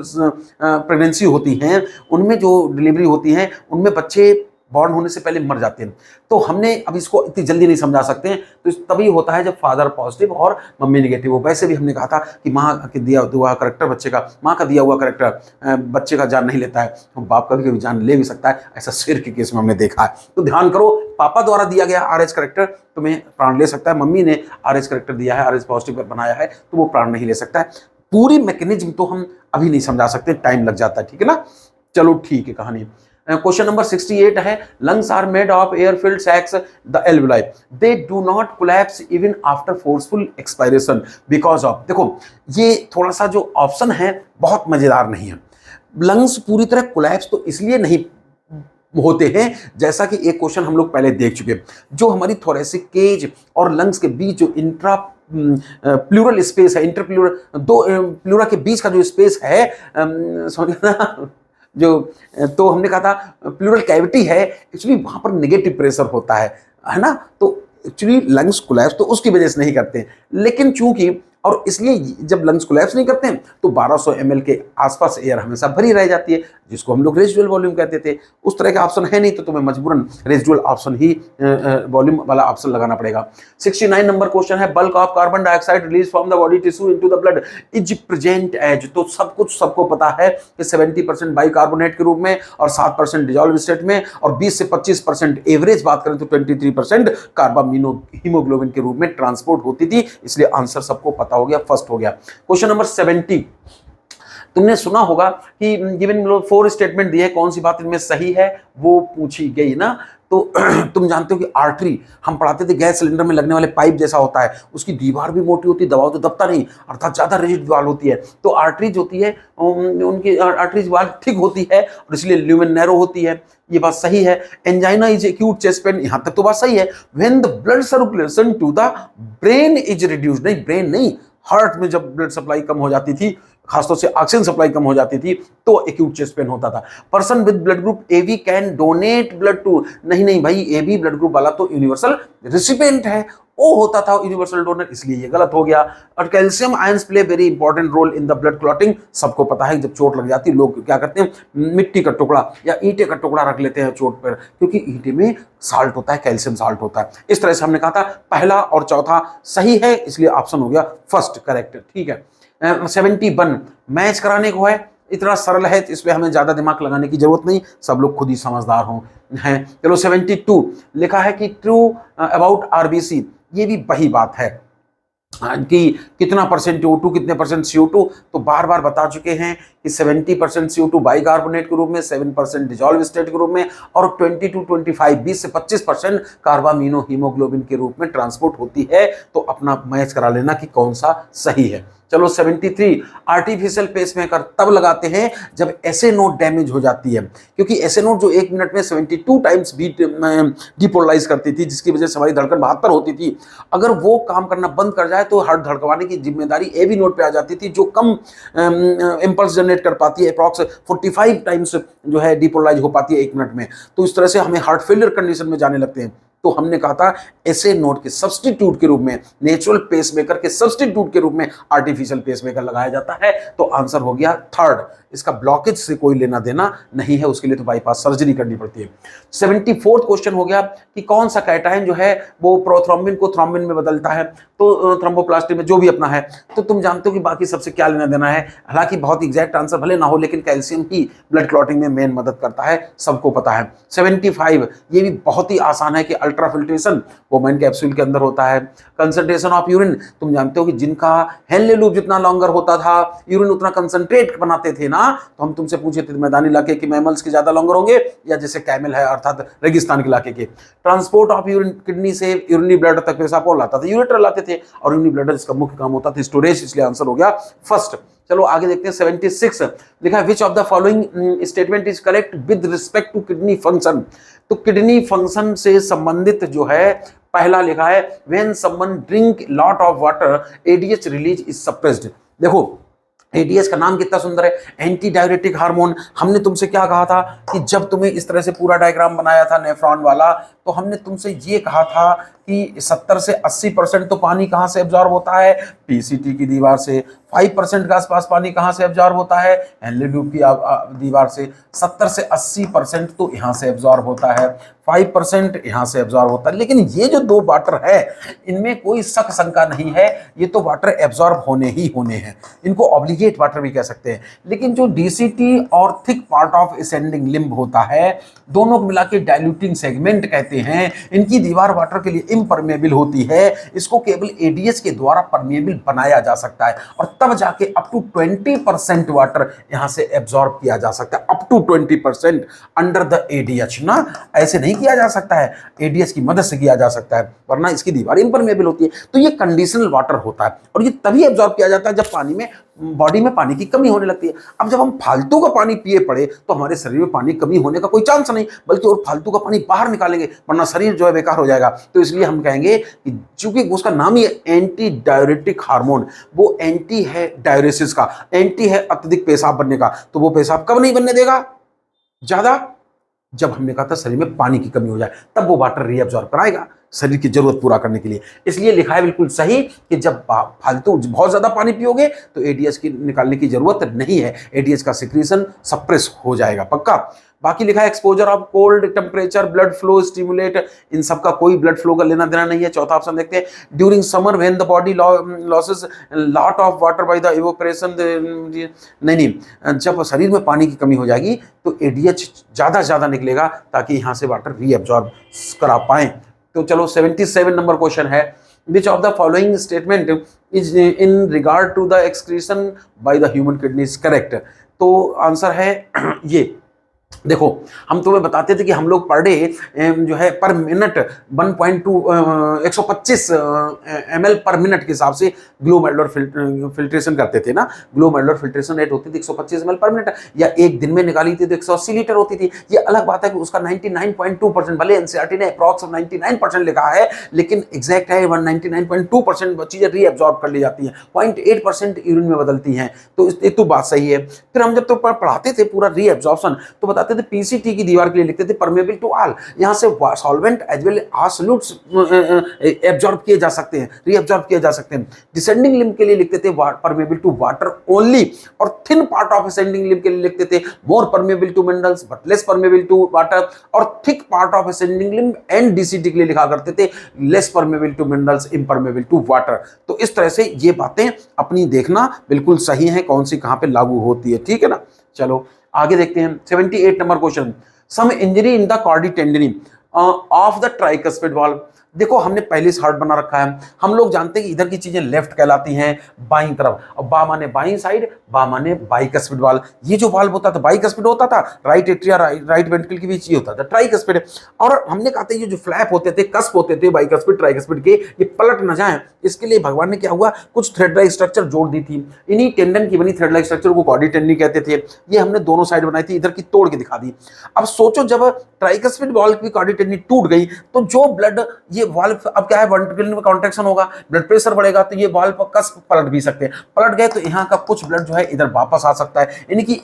प्रेगनेंसी होती हैं उनमें जो डिलीवरी होती है उनमें बच्चे बॉर्न होने से पहले मर जाते हैं। तो हमने अब इसको इतनी जल्दी नहीं समझा सकते हैं, तो तभी होता है जब फादर पॉजिटिव और मम्मी नेगेटिव हो। वैसे भी हमने कहा था कि माँ के दिया हुआ करेक्टर बच्चे का, माँ का दिया हुआ करेक्टर बच्चे का जान नहीं लेता है, तो बाप का भी जान ले भी सकता है, ऐसा शेर के केस में हमने देखा है। तो ध्यान करो, पापा द्वारा दिया गया RH करेक्टर तुम्हें प्राण ले सकता है, मम्मी ने RH करेक्टर दिया है, RH पॉजिटिव बनाया है, तो वो प्राण नहीं ले सकता है। पूरी मैकेनिज्म तो हम अभी नहीं समझा सकते, टाइम लग जाता है, ठीक है ना। चलो ठीक है, कहानी क्वेश्चन नंबर 68 है, lungs are made of air filled sacs the alveoli, they do not collapse even after forceful expiration because of. देखो ये थोड़ा सा जो ऑप्शन है बहुत मजेदार नहीं है। लंग्स पूरी तरह कोलैप्स तो इसलिए नहीं होते हैं, जैसा कि एक क्वेश्चन हम लोग पहले देख चुके, जो हमारी थोरेसिक केज और लंग्स के बीच जो इंट्रा प्लूरल स्पेस है, इंटरप्लूरल दो प्लूरा के बीच का जो स्पेस है, समझ ना, जो तो हमने कहा था प्लूरल कैविटी है, एक्चुअली वहां पर नेगेटिव प्रेशर होता है ना। तो एक्चुअली लंग्स कोलैप्स तो उसकी वजह से नहीं करते, लेकिन चूंकि और इसलिए जब लंग्स कोलैप्स नहीं करते हैं तो 1200 ml के आसपास एयर हमेशा भरी रह जाती है, जिसको हम लोग रेजिडुअल वॉल्यूम कहते थे। उस तरह का ऑप्शन है नहीं, तो तुम्हें मजबूरन रेजिडुअल ऑप्शन ही वॉल्यूम वाला ऑप्शन लगाना पड़ेगा। 69 नंबर क्वेश्चन है, bulk of carbon dioxide release from the body tissue into the blood is present as. तो सब कुछ सबको पता है कि 70% बाइकार्बोनेट के रूप में और 7% डिजॉल्व स्टेट में, और 20 से 25% एवरेज बात करें तो 23% कार्बामिनो हीमोग्लोबिन के रूप में ट्रांसपोर्ट होती थी। इसलिए आंसर सबको पता हो गया, फर्स्ट हो गया। क्वेश्चन नंबर 70, तुमने सुना होगा कि गिवन 4 स्टेटमेंट दिए, कौन सी बात इनमें सही है वो पूछी गई ना। तो तुम जानते हो कि आर्टरी हम पढ़ाते थे, गैस सिलेंडर में लगने वाले पाइप जैसा होता है, उसकी दीवार भी मोटी होती है, दबाव तो दबता नहीं, अर्थात ज्यादा रिजिड दीवार होती है। तो आर्टरीज होती है, उनकी आर्टरीज दीवार ठीक होती है और इसलिए ल्यूमेन नैरो होती है, ये बात सही है। Angina is acute chest pain, यहां तक तो बात सही है। When the blood circulation to the brain is reduced, नहीं ब्रेन नहीं, हार्ट में जब ब्लड सप्लाई कम हो जाती थी, खासतौर से ऑक्सीजन सप्लाई कम हो जाती थी, तो एक्यूट चेस्ट पेन होता था। Person with blood group AB can donate blood to, नहीं नहीं भाई, AB ब्लड ग्रुप वाला तो यूनिवर्सल रिसिपिएंट है, वो होता था यूनिवर्सल डोनर, इसलिए ये गलत हो गया। और calcium ions play very important role in the blood clotting, सबको पता है जब चोट लग जाती है लोग क्या करते हैं, मिट्टी का टुकड़ा या ईंटे का टुकड़ा रख लेते हैं चोट पर, क्योंकि ईंटे में साल्ट होता है, कैल्शियम साल्ट होता है। इस तरह से हमने कहा था पहला और चौथा सही है, इसलिए ऑप्शन हो गया फर्स्ट करेक्ट, ठीक है। 71 मैच कराने को है, इतना सरल है, इस पे हमें ज्यादा दिमाग लगाने की जरूरत नहीं, सब लोग खुद ही समझदार हों हैं। चलो 72 लिखा है कि ट्रू अबाउट RBC, ये भी वही बात है कि कितना परसेंट CO2 कितने परसेंट CO2, तो बार बार बता चुके हैं कि 70% CO2 बाइकार्बोनेट के रूप में, 7% डिजॉल्व स्टेट के रूप में, और 20 to 25 20 से 25% कार्बामिनो हीमोग्लोबिन के रूप में ट्रांसपोर्ट होती है। तो अपना मैच करा लेना कि कौन सा सही है। चलो 73 आर्टिफिशियल पेसमेकर तब लगाते हैं जब एसए नोड डैमेज हो जाती है, क्योंकि एसए नोड जो 1 मिनट में 72 टाइम्स बीट डिपोलराइज करती थी, जिसकी वजह से हमारी धड़कन 72 होती थी, अगर वो काम करना बंद कर जाए तो हार्ट धड़कवाने की जिम्मेदारी एबी नोड पे आ जाती थी, जो कम इंपल्स जनरेट कर पाती है, अप्रॉक्स 45 टाइम्स जो है डिपोलराइज हो पाती है 1 मिनट में। तो इस तरह से हमें हार्ट फेलियर कंडीशन में जाने लगते हैं। तो हमने कहा था एसए नोड के सब्स्टिट्यूट के रूप में, नेचुरल पेसमेकर के सब्स्टिट्यूट के रूप में आर्टिफिशियल पेसमेकर लगाया जाता है। तो आंसर हो गया थर्ड, इसका ब्लॉकेज से कोई लेना देना नहीं है, उसके लिए तो बाईपास सर्जरी करनी पड़ती है। 74th क्वेश्चन हो गया कि कौन सा कैटायन जो है वो प्रोथ्रोम्बिन को थ्रोम्बिन में बदलता है, तो थ्रोम्बोप्लास्टी में जो भी अपना है। तो तुम जानते हो कि बाकी सबसे क्या लेना देना है, हालांकि बहुत एग्जैक्ट आंसर भले ना हो, लेकिन कैल्शियम ही ब्लड क्लॉटिंग में मेन मदद करता है, सबको पता है। 75 ये भी बहुत ही आसान है कि अल्ट्राफिल्ट्रेशन वोमेन कैप्सूल के अंदर होता है। कंसंट्रेशन ऑफ यूरिन, तुम जानते हो कि जिनका हेनले लूप जितना लॉन्गर होता था, यूरिन उतना कंसंट्रेट बनाते थे ना, तो हम तुमसे पूछे थे मैदानी इलाके के मैमल्स के ज्यादा लॉन्गर होंगे या जैसे कैमल है अर्थात रेगिस्तान के इलाके के। ट्रांसपोर्ट ऑफ यूरिन, किडनी से यूरिनरी ब्लडर तक पेशाब कौन लाता था, यूरेटर लाते थे, और यूरिनरी ब्लडर इसका मुख्य काम होता था स्टोरेज, इसलिए आंसर हो गया फर्स्ट। चलो आगे देखते हैं 76 लिखा है which of the following statement is correct with respect to kidney function. तो किडनी फंक्शन से संबंधित जो है पहला लिखा है when someone drink lot of water ADH release is suppressed. देखो एडीएच का नाम कितना सुंदर है, एंटी डायरेटिक हार्मोन। हमने तुमसे क्या कहा था कि जब तुम्हें इस तरह से पूरा डायग्राम बनाया था नेफ्रॉन वाला, तो हमने तुमसे ये कहा था कि 70 से 80% तो पानी कहाँ से एब्जॉर्ब होता है, पीसीटी की दीवार से। 5% के आसपास पानी कहाँ से एब्जॉर्ब होता है, हेनले ट्यूब की दीवार से। 70 से 80% तो यहाँ से एब्जॉर्ब होता है, 5% यहाँ से एब्जॉर्ब होता है। लेकिन ये जो दो वाटर है इनमें कोई शक शंका नहीं है, ये तो वाटर एब्जॉर्ब होने ही होने हैं, इनको ऑब्लिगेट वाटर भी कह सकते हैं। लेकिन जो डीसीटी और thick part of ascending limb होता है, दोनों को मिला के डाइल्यूटिंग सेगमेंट कहते हैं, इनकी दीवार वाटर के लिए इम्परमेबल होती है। इसको केवल एडीएच के द्वारा परमेबल बनाया जा सकता है और तब जाके अप टू 20% वाटर यहां से एब्जॉर्ब किया जा सकता है, up to 20% under the ADH ना, ऐसे नहीं किया जा सकता है, एडीएच की मदद से किया जा सकता है, वरना इसकी दीवार इम्परमेबल होती है। तो ये कंडीशनल वाटर होता है और ये तभी एब्जॉर्ब किया जाता है जब पानी में, बॉडी में पानी की कमी होने लगती है। अब जब हम फालतू का पानी पिए पड़े तो हमारे शरीर में पानी कमी होने का कोई चांस नहीं, बल्कि और फालतू का पानी बाहर निकालेंगे, वरना शरीर जो है बेकार हो जाएगा। तो इसलिए हम कहेंगे कि चूंकि उसका नाम ही है एंटी डायरेटिक हार्मोन, वो एंटी है डायरेसिस का, एंटी है अत्यधिक पेशाब बनने का। तो वो पेशाब कब नहीं बनने देगा ज्यादा, जब हमने कहा था शरीर में पानी की कमी हो जाए, तब वो वाटर रीअब्जॉर्ब कराएगा शरीर की जरूरत पूरा करने के लिए। इसलिए लिखा है बिल्कुल सही कि जब फालतू बहुत ज्यादा पानी पियोगे तो एडीएच की निकालने की जरूरत नहीं है, एडीएच का सिक्रीशन सप्रेस हो जाएगा पक्का। बाकी लिखा है exposure of cold temperature blood flow stimulate, इन सब का कोई ब्लड फ्लो का लेना देना नहीं है। चौथा ऑप्शन देखते हैं, during summer when the body losses lot of water by the evaporation, नहीं, जब शरीर में पानी की कमी हो जाएगी तो एडीएच ज्यादा से ज्यादा निकलेगा ताकि यहां से वाटर रीअब्जॉर्ब करा पाए। तो चलो 77 नंबर क्वेश्चन है, which of the following statement is in regard to the excretion by the human kidney is correct. तो आंसर है ये, देखो हम तुम्हें बताते थे कि हम लोग पर डे जो है पर मिनट 125 ml पर मिनट के हिसाब से ग्लोमेरुलर फिल्ट्रेशन करते थे ना। ग्लोमेरुलर फिल्ट्रेशन रेट होती थी 125 ml पर मिनट, या एक दिन में निकाली थी तो 180 लीटर होती थी। ये अलग बात है कि उसका 99.2%, भले एनसीईआरटी ने अप्रॉक्स 99% लिखा है, लेकिन एग्जैक्ट है 199.2% चीजें रीअब्जॉर्ब कर ली जाती हैं, 0.8% यूरिन में बदलती हैं। तो एक तो बात सही है। फिर हम जब तो पढ़ाते थे पूरा रीअब्जॉर्प्शन तो बताते थे पीसीटी की दीवार के लिए लिखते थे परमेबल टू ऑल, यहां से solvent as well as solutes absorb किए जा सकते हैं, रीअब्जॉर्ब किए जा सकते हैं। डिसेंडिंग लिम्ब के लिए लिखते थे परमेबल टू वाटर ओनली, और thin part of ascending limb के लिए लिखते थे more permeable to minerals but less permeable to water, और thick part of ascending limb and DCT के लिए लिखा करते थे less permeable to minerals impermeable to water. तो इस तरह से ये बातें अपनी देखना बिल्कुल सही है, कौन सी कहां पे लागू होती है, ठीक है ना। चलो आगे देखते हैं 78 number question, some injury in the chordae tendineae of the tricuspid valve. देखो हमने पहले से हार्ट बना रखा है, हम लोग जानते हैं कि इधर की चीजें लेफ्ट कहलाती हैं, बाईं तरफ, और बा माने बाईं साइड, बा माने बाइकस्पिड वाल्व। ये जो वाल्व होता था बाइकस्पिड होता था, राइट एट्रिया राइट वेंट्रिकल के बीच ये होता था ट्राइकस्पिड। और हमने कहा था ये जो फ्लैप होते थे, कस्प होते थे बाइकस्पिड ट्राइकस्पिड के, ये पलट न जाए इसके लिए भगवान ने क्या हुआ, कुछ थ्रेड लाइक स्ट्रक्चर जोड़ दी थी। इन्हीं टेंडन की बनी थ्रेड लाइक स्ट्रक्चर को कॉर्डी टेंडनी कहते थे। ये हमने दोनों साइड बनाई थी, इधर की तोड़ के दिखा दी। अब सोचो जब ट्राइकस्पिड वाल्व की कॉर्डी टेंडनी टूट गई तो जो ब्लड, ये वाल्व अब क्या है वेंट्रिकल में कॉन्ट्रैक्शन होगा, ब्लड प्रेशर बढ़ेगा, तो ये वाल्व कस्प पलट भी सकते हैं। पलट गए तो यहाँ का कुछ ब्लड जो है इधर वापस आ सकता है, यानी कि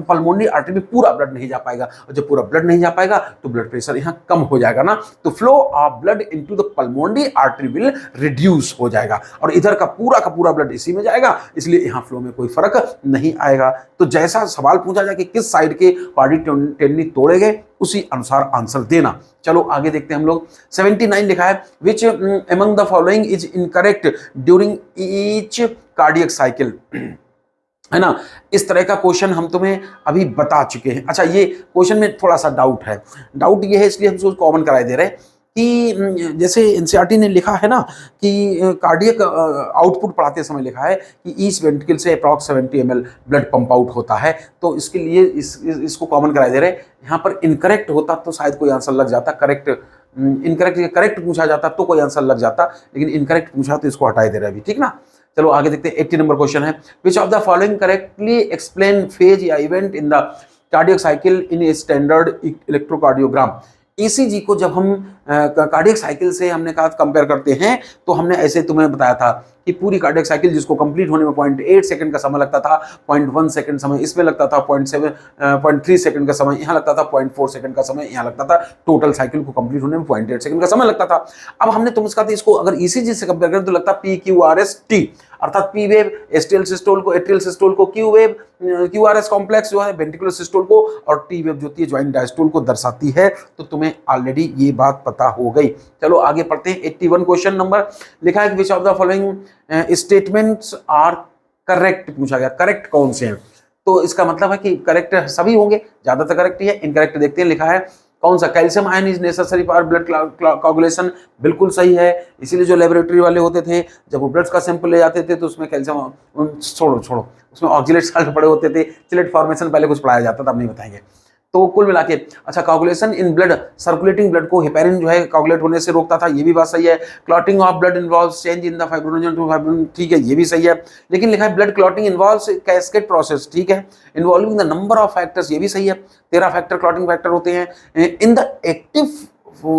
पल्मोनरी आर्टरी में पूरा ब्लड नहीं जा पाएगा, और जब पूरा ब्लड नहीं जा पाएगा तो ब्लड प्रेशर यहाँ कम हो जाएगा ना, तो flow of blood into the pulmonary artery will reduce हो जाएगा, और इधर का पूरा ब्लड इसी में जाएगा, इसलिए यहाँ फ्लो में कोई फर्क नहीं आएगा। तो जैसा सवाल पूछा जाए कि किस साइड के कॉर्डी टेंडनी तोड़े गए, उसी अनुसार आंसर देना। चलो आगे देखते हैं हम लोग 79 लिखा है, which among the following is incorrect during each cardiac cycle, है ना। इस तरह का क्वेश्चन हम तुम्हें अभी बता चुके हैं। अच्छा ये क्वेश्चन में थोड़ा सा डाउट है, डाउट ये है इसलिए हम उसको कॉमन कराए दे रहे हैं कि जैसे एनसीईआरटी ने लिखा है ना कि कार्डियक आउटपुट पढ़ाते समय लिखा है कि ईच वेंट्रिकल से approx 70 ml blood pump out होता है, तो इसके लिए इसको कॉमन कराए दे रहे हैं। यहाँ पर इनकरेक्ट होता तो शायद कोई आंसर लग जाता, करेक्ट पूछा जाता तो कोई आंसर लग जाता, लेकिन इनकरेक्ट पूछा तो इसको हटाए दे रहा है अभी, ठीक ना। चलो आगे देखते हैं 80 नंबर क्वेश्चन है, which of the following correctly explain phase या event in the cardiac cycle in a standard electrocardiogram. ECG को जब हम कार्डियक साइकिल से हमने कहा कंपेयर करते हैं, तो हमने ऐसे तुम्हें बताया था कि पूरी कार्डियक साइकिल जिसको कंप्लीट होने में 0.8 सेकंड का समय लगता था, 0.1 सेकंड समय इसमें लगता था, 0.3 सेकंड का समय यहाँ लगता था, 0.4 सेकंड का समय यहाँ लगता था, टोटल साइकिल को कंप्लीट होने में 0.8 सेकंड का समय लगता था। अब हमने तुमसे कहा था इसको अगर ईसीजी से कंपेयर करें तो लगता P Q R S T, अर्थात पी वेव एस्ट्रियल सिस्टोल को, एट्रियल सिस्टोल को, Q wave Q R S complex जो है वेंट्रिकुलर सिस्टोल को, और टी वेव जो होती है ज्वाइंट डायस्टोल को दर्शाती है। तो तुम्हें ऑलरेडी ये बात पता हो गई। चलो आगे पढ़ते हैं। 81 क्वेश्चन नंबर लिखा है which of the following statements are correct, पूछा गया करेक्ट कौन से हैं। तो इसका मतलब है कि करेक्ट सभी होंगे, ज्यादातर करेक्ट ही है। इनकरेक्ट देखते हैं, लिखा है कौन सा, calcium ion is necessary for blood coagulation, बिल्कुल सही है। इसीलिए जो लेबोरेटरी वाले होते थे जब वो ब्लड का सैंपल ले जाते थे तो उसमें कैल्शियम छोड़ो उसमें ऑक्जिलेट साल्ट पड़े होते थे, चिलेट फॉर्मेशन पहले कुछ पढ़ाया जाता था, अब नहीं बताएंगे। तो कुल मिला के अच्छा, coagulation in blood, circulating blood को हेपेरिन जो है कोगुलेट होने से रोकता था, ये भी बात सही है। Clotting of blood involves change in the fibrinogen to fibrin, ठीक है, ये भी सही है। लेकिन लिखा है blood clotting involves cascade process, ठीक है, involving the number of factors, ये भी सही है। 13 फैक्टर क्लॉटिंग फैक्टर होते हैं in the active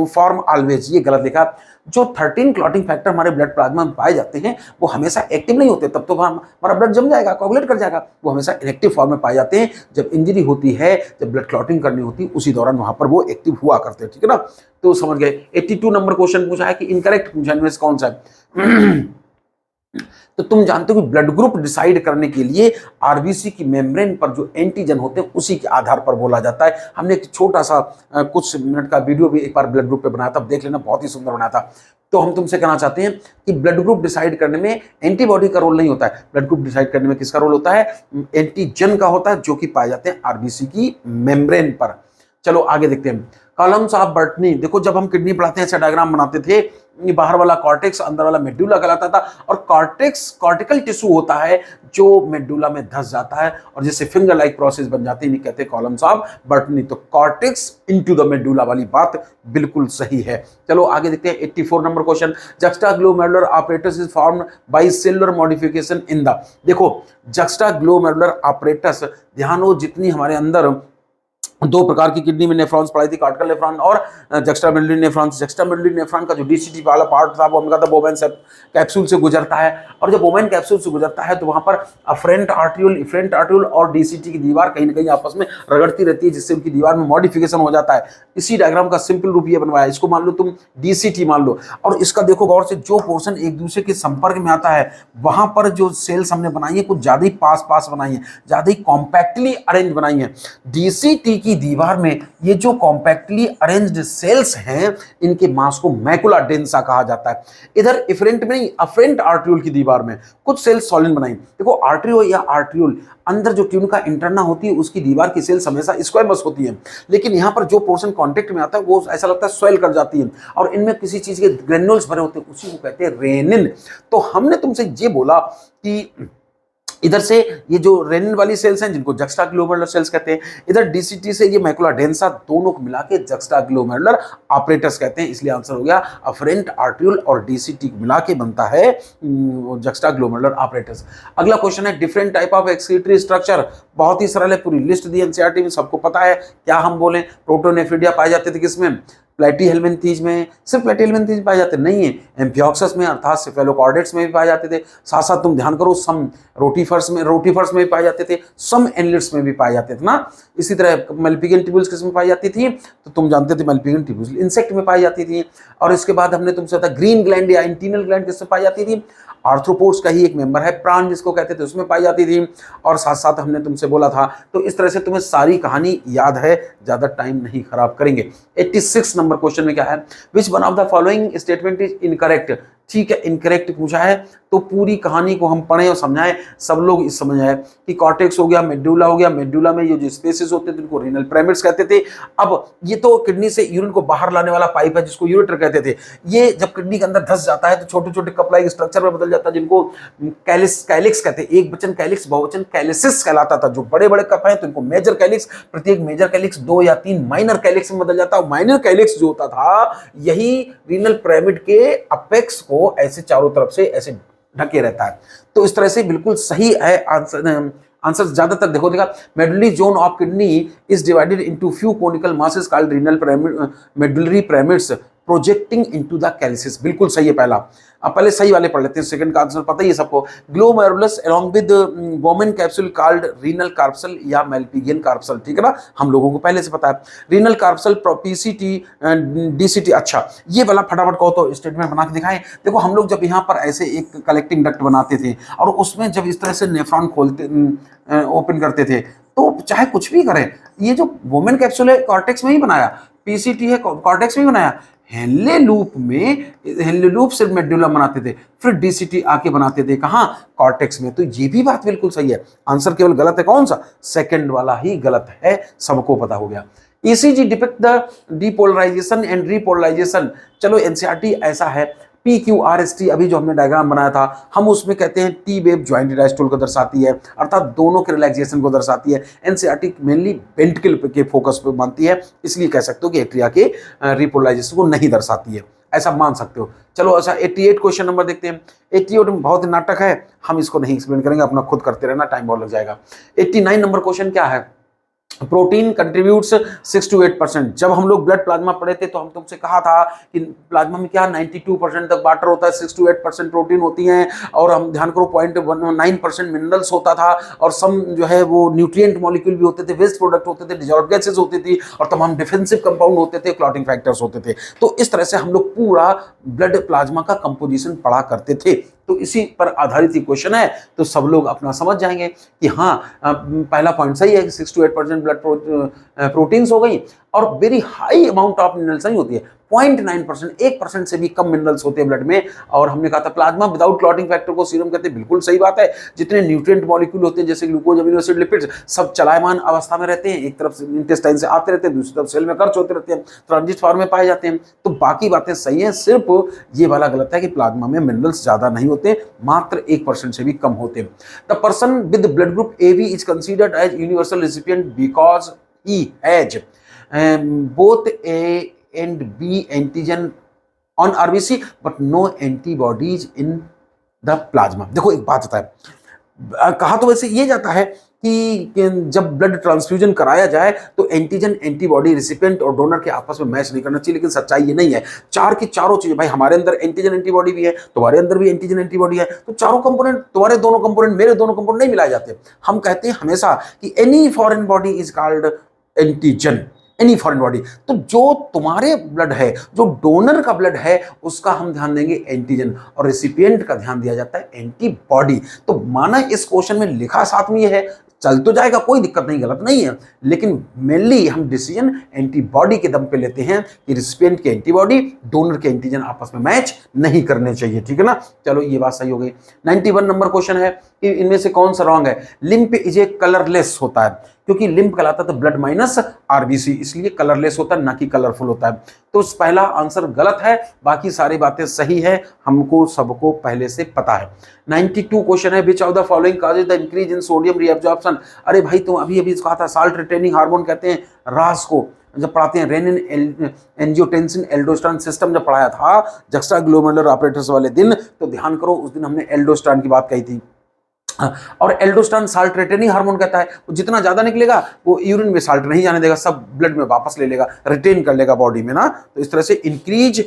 form always, ये गलत लिखा। जो 13 क्लॉटिंग फैक्टर हमारे ब्लड प्लाज्मा में पाए जाते हैं वो हमेशा एक्टिव नहीं होते, तब तो हमारा ब्लड जम जाएगा, कोगुलेट कर जाएगा। वो हमेशा इनएक्टिव फॉर्म में पाए जाते हैं। जब इंजरी होती है, जब ब्लड क्लॉटिंग करनी होती है, उसी दौरान वहां पर वो एक्टिव हुआ करते हैं, ठीक है ना। तो समझ गए। 82 नंबर क्वेश्चन पूछा है कि इनकरेक्ट पूछा, इनमें से कौन सा है। तो तुम जानते हो कि ब्लड ग्रुप डिसाइड करने के लिए आरबीसी की मेम्ब्रेन पर जो एंटीजन होते हैं उसी के आधार पर बोला जाता है। हमने एक छोटा सा कुछ मिनट का वीडियो भी एक बार ब्लड ग्रुप पे बनाया था, देख लेना, बहुत ही सुंदर बनाया था। तो हम तुमसे कहना चाहते हैं कि ब्लड ग्रुप डिसाइड करने में एंटीबॉडी का रोल नहीं होता है, ब्लड ग्रुप डिसाइड करने में किसका रोल होता है, एंटीजन का होता है, जो कि पाए जाते हैं आरबीसी की मेम्ब्रेन पर। चलो आगे देखते हैं। कॉलम्स ऑफ बर्टनी, देखो जब हम किडनी पढ़ाते हैं ऐसा डायग्राम बनाते थे, बाहर वाला कॉर्टेक्स अंदर वाला मेडुला कहलाता था, और कॉर्टेक्स कॉर्टिकल टिश्यू होता है जो मेडुला में धस जाता है और जिससे फिंगर लाइक प्रोसेस बन जाती है, कहते हैं कॉलम्स ऑफ बर्टनी। तो कॉर्टेक्स इनटू द मेडुला वाली बात बिल्कुल सही है। चलो आगे देखते हैं। 84 number question, juxtaglomerular apparatus is formed by cellular modification in the, देखो जक्स्टाग्लोमेरुलर apparatus, ध्यान हो जितनी हमारे अंदर दो प्रकार की किडनी में नेफ्रॉन्स पढ़ाई थी, कार्टिकल नेफ्रॉन और जक्स्टामेडुलरी नेफ्रॉन्स। जक्स्टामेडुलरी नेफ्रॉन का जो डीसीटी वाला पार्ट था वो हमने कहा था बोवेन कैप्सूल से गुजरता है, और जब बोवेन कैप्सूल से गुजरता है तो वहां पर अफरेंट आर्ट्रियोल, इफरेंट आर्ट्रियोल और डीसीटी की दीवार कहीं ना कहीं आपस में रगड़ती रहती है, जिससे उनकी दीवार में मॉडिफिकेशन हो जाता है। इसी डायग्राम का सिंपल रूप ये बनवाया, इसको मान लो तुम डीसीटी मान लो, और इसका देखो गौर से, जो पोर्शन एक दूसरे के संपर्क में आता है वहां पर जो सेल्स हमने बनाई है कुछ ज्यादा ही पास पास बनाई है, ज्यादा ही कॉम्पैक्टली अरेंज बनाई है। डीसीटी की दीवार में ये जो कॉम्पैक्टली अरेंज्ड सेल्स हैं इनके मास को मैकुला डेंसा कहा जाता है। इधर इफरेंट में नहीं, अफरेंट आर्ट्रियोल की दीवार में कुछ सेल्स सॉलिन बनाई। देखो आर्ट्रियो या आर्ट्रियोल अंदर जो ट्यून का इंटरना होती है उसकी दीवार की सेल्स हमेशा स्क्वायमस होती है, लेकिन यहाँ पर जो पोर्शन कॉन्टेक्ट में आता है वो ऐसा लगता है स्वेल कर जाती है, और इनमें किसी चीज के ग्रेन्यूल्स भरे होते हैं, उसी को कहते हैं रेनिन। तो हमने तुमसे ये बोला कि इधर से ये जो रेनिन वाली सेल्स हैं जिनको जक्स्टाग्लोमेरुलर सेल्स कहते हैं, इधर डीसीटी से ये मैकुला डेंसा, दोनों को मिला के जक्स्टाग्लोमेरुलर apparatus कहते हैं। इसलिए आंसर हो गया अफरेंट आर्ट्रियोल और डीसीटी मिला के बनता है जक्स्टाग्लोमेरुलर apparatus। अगला क्वेश्चन है different type of excretory structure, बहुत ही सरल है, पूरी लिस्ट दी एनसीईआरटी में, सबको पता है। क्या हम बोले, प्रोटोनेफ्रिडिया पाए जाते थे किसमें, प्लेटीहेल्मिन्थीज में, सिर्फ प्लेटीहेल्मिन्थीज पाए जाते नहीं है, एम्फिऑक्सस में अर्थात सेफेलोकॉर्डेट्स में भी पाए जाते थे। साथ साथ तुम ध्यान करो सम रोटीफर्स में भी पाए जाते थे, सम एनलिट्स में भी पाए जाते थे ना। इसी तरह मल्पीगन ट्यूब्यूल्स किस में पाई जाती थी, तो तुम जानते थे मल्पीगन ट्यूब्यूल्स इंसेक्ट में पाई जाती थी। और इसके बाद हमने तुमसे बताया ग्रीन ग्लैंड या इंटीनल ग्लैंड किसमें पाई जाती थी, आर्थ्रोपोड्स का ही एक मेंबर है प्राण जिसको कहते थे, उसमें पाई जाती थी। और साथ साथ हमने तुमसे बोला था, तो इस तरह से तुम्हें सारी कहानी याद है, ज्यादा टाइम नहीं खराब करेंगे। 86 नंबर क्वेश्चन में क्या है, which one of the following statement is incorrect, ठीक है, इनकरेक्ट पूछा है तो पूरी कहानी को हम पढ़ें और समझाएं, सब लोग इस समझ आए कि कॉर्टेक्स हो गया, मेडुला हो गया, मेडुला में ये जो स्पेसेस होते थे उनको रीनल पिरामिड्स कहते थे। अब ये तो किडनी से यूरिन को बाहर लाने वाला पाइप है जिसको यूरेटर कहते थे, ये जब किडनी के अंदर धस जाता है तो छोटे छोटे कप लाइक स्ट्रक्चर में बदल जाता है जिनको कैलिक्स कहते हैं। एक वचन कैलिक्स, बहुवचन कैलिसिस कहलाता था। जो बड़े बड़े कप हैं तो इनको मेजर कैलिक्स, प्रत्येक मेजर कैलिक्स 2 या 3 माइनर कैलिक्स में बदल जाता है। माइनर कैलिक्स जो होता था यही रीनल पिरामिड के अपेक्स को ऐसे चारों तरफ से ऐसे ढके रहता है। तो इस तरह से बिल्कुल सही है आंसर, आंसर ज्यादातर देखो देखा, medullary zone of kidney is divided into few conical masses called renal medullary pyramids projecting into the calyces. बिल्कुल सही है पहला। अब पहले सही वाले पढ़ लेते हैं, सेकंड का आंसर पता ही है सबको। ग्लोमेरुलस अलोंग विद वोमेन कैप्सूल कॉल्ड रीनल कार्पसल या मेल्पिगियन कार्पसल, ठीक है ना, हम लोगों को पहले से पता है। Renal corpuscle PCT DCT. अच्छा ये वाला फटाफट कहो तो स्टेटमेंट बना के दिखाएं। देखो हम लोग जब यहाँ पर ऐसे एक कलेक्टिंग डक्ट बनाते थे और उसमें जब इस तरह से नेफ्रॉन खोलते ओपन करते थे, तो चाहे कुछ भी करें, ये जो वोमेन कैप्सूल है कॉर्टेक्स में ही बनाया, पीसीटी है कॉर्टेक्स में ही बनाया, हेनले लूप से मेडुला बनाते थे, फिर डीसीटी आके बनाते थे कहां, कॉर्टेक्स में। तो ये भी बात बिल्कुल सही है। आंसर केवल गलत है कौन सा, सेकंड वाला ही गलत है, सबको पता हो गया। ECG depict the depolarisation and repolarisation. चलो एनसीईआरटी ऐसा है, PQRST अभी जो हमने डायग्राम बनाया था, हम उसमें कहते हैं टी वेव ज्वाइंटेड डायस्टोल को दर्शाती है, अर्थात दोनों के रिलैक्सेशन को दर्शाती है। एनसीईआरटी मेनली वेंट्रिकल के फोकस पे मानती है, इसलिए कह सकते हो कि एट्रिया के रिपोलराइजेशन को नहीं दर्शाती है, ऐसा मान सकते हो। चलो अच्छा 88 क्वेश्चन नंबर देखते हैं। 88 में बहुत नाटक है, हम इसको नहीं एक्सप्लेन करेंगे, अपना खुद करते रहना, टाइम बहुत लग जाएगा। 89 नंबर क्वेश्चन क्या है, प्रोटीन कंट्रीब्यूट्स 6 to 8%। जब हम लोग ब्लड प्लाज्मा पढ़े थे तो हम तुमसे कहा था कि प्लाज्मा में क्या 92% तक वाटर होता है, 6 to 8% प्रोटीन होती हैं, और हम ध्यान करो 0.19% मिनरल्स होता था, और सम जो है वो न्यूट्रिएंट मॉलिक्यूल भी होते थे, वेस्ट प्रोडक्ट होते थे, डिजॉल्व गैसेज होती थी, और तमाम डिफेंसिव कंपाउंड होते थे, क्लॉटिंग फैक्टर्स होते थे। तो इस तरह से हम लोग पूरा ब्लड प्लाज्मा का कंपोजिशन पढ़ा करते थे। तो इसी पर आधारित ही क्वेश्चन है, तो सब लोग अपना समझ जाएंगे कि हाँ पहला पॉइंट सही है कि 6 to 8% ब्लड प्रोटीन्स हो गई, और very high amount of minerals नहीं होती है, 0.9%, 1% से भी कम मिनरल्स होते हैं ब्लड में। और हमने कहा था प्लाज्मा विदाउट क्लॉटिंग फैक्टर को सीरम कहते हैं, बिल्कुल सही बात है। जितने न्यूट्रिएंट मॉलिक्यूल होते हैं जैसे ग्लूकोज, अमीनो एसिड, लिपिड्स, सब चलायमान अवस्था में रहते हैं, एक तरफ से इंटेस्टाइन से आते रहते हैं, दूसरी तरफ सेल में खर्च होते रहते हैं, ट्रांजिट फॉर्म में पाए जाते हैं। तो बाकी बातें सही हैं, सिर्फ ये वाला गलत है कि प्लाज्मा में मिनरल्स ज्यादा नहीं होते, मात्र 1% से भी कम होते हैं। The person with blood group AB is considered as universal recipient because he has both A and B antigen on RBC but no antibodies in the plasma। देखो एक बात होता है, कहा तो वैसे ये जाता है कि जब ब्लड ट्रांसफ्यूजन कराया जाए तो एंटीजन एंटीबॉडी रिसिपिएंट और डोनर के आपस में मैच नहीं करना चाहिए, लेकिन सच्चाई ये नहीं है। चार की चारों चीजें, भाई हमारे अंदर एंटीजन एंटीबॉडी भी है, तुम्हारे अंदर भी एंटीजन एंटीबॉडी है, तो चारों कंपोनेंट, तुम्हारे दोनों कंपोनेंट मेरे दोनों कंपोनेंट नहीं मिलाए जाते। हम कहते हैं हमेशा कि any foreign body is called antigen, any foreign body. तो जो तुम्हारे ब्लड है, जो डोनर का ब्लड है, उसका हम ध्यान देंगे एंटीजन, और रेसिपिएंट का ध्यान दिया जाता है एंटीबॉडी। तो माना इस क्वेश्चन में लिखा साथ में है, चल तो जाएगा, कोई दिक्कत नहीं, गलत नहीं है, लेकिन मेनली हम डिसीजन एंटीबॉडी के दम पे लेते हैं कि रेसिपिएंट के एंटीबॉडी, डोनर के एंटीजन आपस में मैच नहीं करने चाहिए, ठीक है ना। चलो ये बात सही हो गई। 91 नंबर क्वेश्चन है कि इनमें से कौन सा रॉन्ग है। लिम्फ इज ए कलरलेस होता है, क्योंकि लिम्फ कहलाता था ब्लड माइनस आरबीसी, इसलिए कलरलेस होता है, ना कि कलरफुल होता है। तो पहला आंसर गलत है, बाकी सारी बातें सही है, हमको सबको पहले से पता है। 92 क्वेश्चन है, which of the following causes the increase in sodium reabsorption. अरे भाई तुम अभी अभी कहा था साल्ट रिटेनिंग हार्मोन कहते हैं रास को, जब पढ़ाते हैं रेनिन एंजियोटेंसिन एल्डोस्टेरोन सिस्टम जब पढ़ाया था जक्स्ट्रा ग्लोमेरुलर ऑपरेटर्स वाले दिन, तो ध्यान करो उस दिन हमने एल्डोस्टेरोन की बात कही थी। और एल्डोस्टेरोन साल्ट रिटेनिंग हार्मोन कहता है, वो जितना ज्यादा निकलेगा वो यूरिन में साल्ट नहीं जाने देगा, सब ब्लड में वापस ले लेगा, रिटेन कर लेगा बॉडी में ना। तो इस तरह से इंक्रीज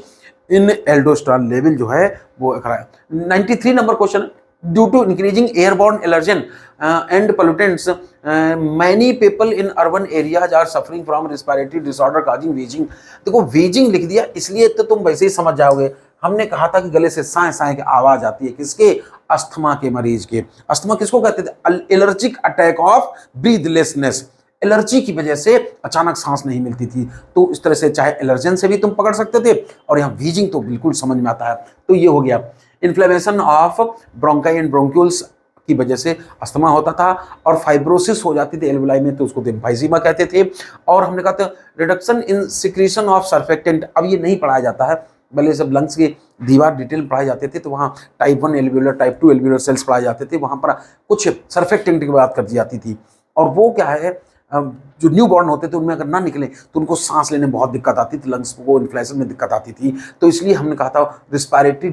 इन एल्डोस्टेरोन लेवल जो है वो है। 93 नंबर question, due to increasing airborne allergen and pollutants many people in urban areas are suffering from respiratory disorder causing wheezing. देखो वीजिंग लिख दिया इसलिए तो तुम वैसे ही समझ जाओगे, हमने कहा था कि गले से साए साए की आवाज आती है, किसके, अस्थमा के मरीज के। अस्थमा किसको कहते थे, allergic attack of breathlessness, allergy की वजह से अचानक सांस नहीं मिलती थी। तो इस तरह से चाहे एलर्जन से भी तुम पकड़ सकते थे, और यहाँ वीजिंग तो बिल्कुल समझ में आता है। तो ये हो गया, inflammation of bronchi and bronchioles की वजह से अस्थमा होता था, और फाइब्रोसिस हो जाती थी एल्वेलाई में, तो उसको एम्फाइजीमा कहते थे। और हमने कहा था reduction in secretion of surfactant, अब ये नहीं पढ़ाया जाता है, भले सब लंग्स के दीवार डिटेल पढ़ाए जाते थे, तो वहाँ type 1 alveolar, type 2 alveolar cells पढ़ाए जाते थे, वहाँ पर कुछ सर्फेक्टेंट की बात कर दी जाती थी। और वो क्या है, जो न्यू बॉर्न होते थे उनमें अगर ना निकले तो उनको सांस लेने में बहुत दिक्कत आती थी, लंग्स को इन्फ्लेशन में दिक्कत आती थी। तो इसलिए हमने कहा था रिस्पायरेटरी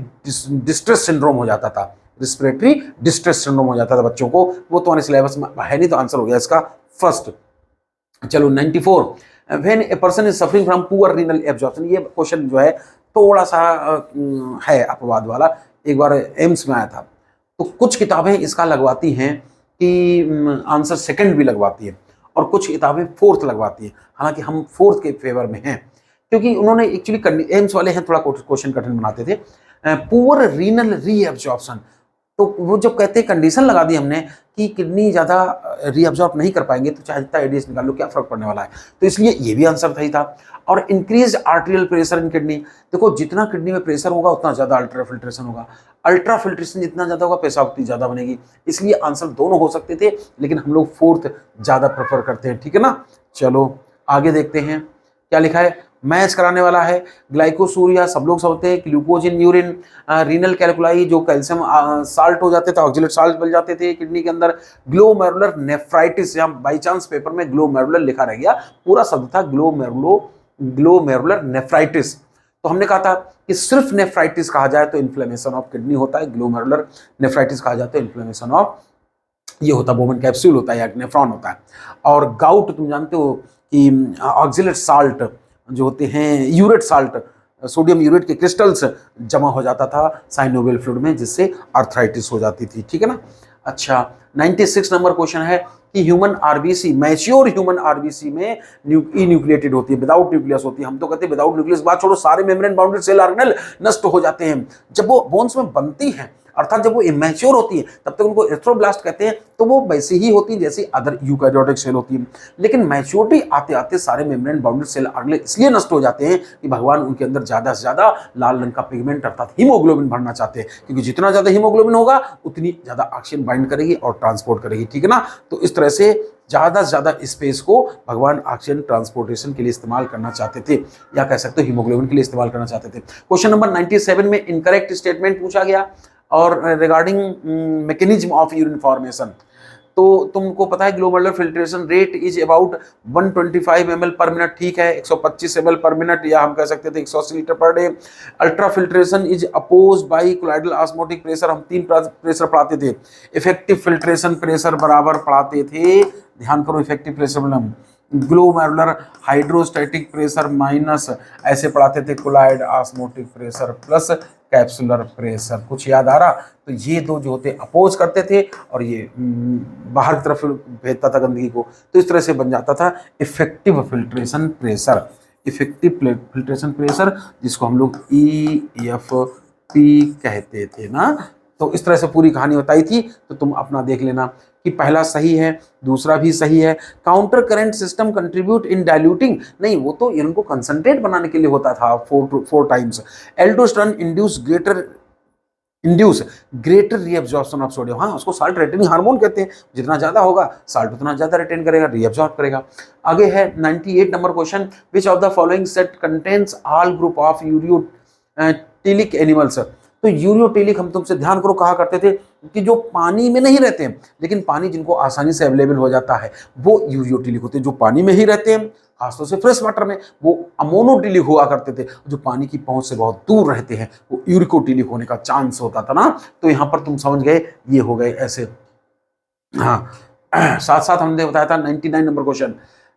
डिस्ट्रेस सिंड्रोम हो जाता था, रिस्पिरेटरी डिस्ट्रेस सिंड्रोम हो जाता था बच्चों को। वो तुम्हारे सिलेबस में है नहीं, तो आंसर हो गया इसका फर्स्ट। चलो 94, when a person is suffering from poor renal absorption, ये क्वेश्चन जो है थोड़ा सा है अपवाद वाला, एक बार एम्स में आया था। तो कुछ किताबें इसका लगवाती हैं कि आंसर सेकंड भी लगवाती है, और कुछ किताबें फोर्थ लगवाती है। हालांकि हम फोर्थ के फेवर में हैं, क्योंकि उन्होंने एक्चुअली एम्स वाले हैं थोड़ा क्वेश्चन कठिन बनाते थे। पुअर रीनल रीएब्जॉर्प्शन, तो वो जब कहते हैं कंडीशन लगा दी हमने कि किडनी ज़्यादा रीअब्जॉर्ब नहीं कर पाएंगे, तो चाहे जितना एडीएस निकाल लो क्या फर्क पड़ने वाला है, तो इसलिए ये भी आंसर सही था। और increase arterial pressure in kidney, देखो जितना किडनी में प्रेशर होगा उतना ज़्यादा अल्ट्रा फिल्ट्रेशन होगा, अल्ट्रा फिल्ट्रेशन जितना ज़्यादा होगा पेशाब उतनी ज़्यादा बनेगी, इसलिए आंसर दोनों हो सकते थे, लेकिन हम लोग फोर्थ ज़्यादा प्रेफर करते हैं, ठीक है ना। चलो आगे देखते हैं क्या लिखा है। मैच कराने वाला है, ग्लाइकोसूरिया सब लोग समझते हैं, glucose in urine, renal calculi जो कैल्शियम साल्ट हो जाते थे, ऑक्जेलेट साल्ट बन जाते थे किडनी के अंदर, ग्लोमेरुलर नेफ्राइटिस, यहाँ बाई चांस पेपर में ग्लोमेरुलर लिखा रह गया, पूरा शब्द था ग्लोमेरुलर नेफ्राइटिस। तो हमने कहा था कि सिर्फ नेफ्राइटिस कहा जाए तो इन्फ्लेमेशन ऑफ किडनी होता है, ग्लोमेरुलर नेफ्राइटिस कहा जाता है इन्फ्लेमेशन ऑफ ये होता है बोमन कैप्सूल होता है या नेफ्रॉन होता है। और गाउट तुम जानते हो कि ऑक्जेलेट साल्ट जो होते हैं, यूरेट साल्ट, सोडियम यूरेट के क्रिस्टल्स जमा हो जाता था साइनोवियल फ्लूइड में, जिससे आर्थराइटिस हो जाती थी, ठीक है ना। अच्छा 96 नंबर क्वेश्चन है कि human RBC, mature human RBC में इन्यूक्लिएटेड होती है, विदाउट न्यूक्लियस होती है। हम तो कहते हैं विदाउट न्यूक्लियस, बात छोड़ो, सारे मेम्ब्रेन बाउंडेड सेल ऑर्गेनेल नष्ट हो जाते हैं जब वो बोन्स में बनती हैं, अर्थात जब वो इमेच्योर होती है तब तक उनको एर्थ्रोब्लास्ट कहते हैं, तो वो वैसी ही होती है जैसी अदर यूकैरियोटिक सेल होती है। लेकिन मैच्योरिटी आते आते सारे मेम्ब्रेन बाउंडेड सेल ऑर्गेनेल इसलिए नष्ट हो जाते हैं कि भगवान उनके अंदर ज्यादा से ज्यादा लाल रंग का पिगमेंट अर्थात हीमोग्लोबिन भरना चाहते हैं, क्योंकि जितना ज्यादा हीमोग्लोबिन होगा उतनी ज्यादा ऑक्सीजन बाइंड करेगी और ट्रांसपोर्ट करेगी, ठीक है ना। तो इस तरह से ज्यादा से ज्यादा स्पेस को भगवान ऑक्सीजन ट्रांसपोर्टेशन के लिए इस्तेमाल करना चाहते थे, या कह सकते हो हीमोग्लोबिन के लिए इस्तेमाल करना चाहते थे। क्वेश्चन नंबर 97 में इनकरेक्ट स्टेटमेंट पूछा गया और regarding mechanism of urine formation. तो तुमको पता है glomerular filtration rate is about 125 ml पर मिनट, ठीक है, 125 ml पर मिनट, या हम कह सकते थे 180 litre per day. Ultrafiltration is oppose by colloidal osmotic pressure, हम 3 प्रेशर पढ़ाते थे। इफेक्टिव फिल्ट्रेशन प्रेशर बराबर पढ़ाते थे, ध्यान करो, effective pressure glomerular hydrostatic pressure minus ऐसे पढ़ाते थे colloid osmotic pressure plus capsular pressure. कुछ याद आ रहा? तो ये दो जो होते अपोज करते थे और ये बाहर की तरफ भेजता था गंदगी को, तो इस तरह से बन जाता था effective filtration pressure. Effective filtration pressure जिसको हम लोग EFP कहते थे ना। तो इस तरह से पूरी कहानी बताई थी, तो तुम अपना देख लेना कि पहला सही है, दूसरा भी सही है। Counter current system contribute in diluting, नहीं वो तो इनको कंसंट्रेट बनाने के लिए होता था 4 times. Aldosterone induce greater reabsorption of sodium, हाँ उसको साल्ट रिटेनिंग हार्मोन कहते हैं, जितना ज्यादा होगा साल्ट उतना ज्यादा रिटेन करेगा, रीअब्जॉर्ब करेगा। आगे है 98 number question, which of the following set contains all group of ureotelic animals. तो यूरियोटिलिक हम तुमसे ध्यान करो कहा करते थे कि जो पानी में नहीं रहते हैं लेकिन पानी जिनको आसानी से अवेलेबल हो जाता है वो यूरियोटिलिक होते हैं। जो पानी में ही रहते हैं खासतौर से फ्रेश वाटर में वो अमोनोटिलिक हुआ करते थे, जो पानी की पहुंच से बहुत दूर रहते हैं वो यूरिकोटिलिक होने का चांस होता था ना। तो यहाँ पर तुम समझ गए, ये हो गए ऐसे। हाँ साथ साथ हमने बताया था 99 number question,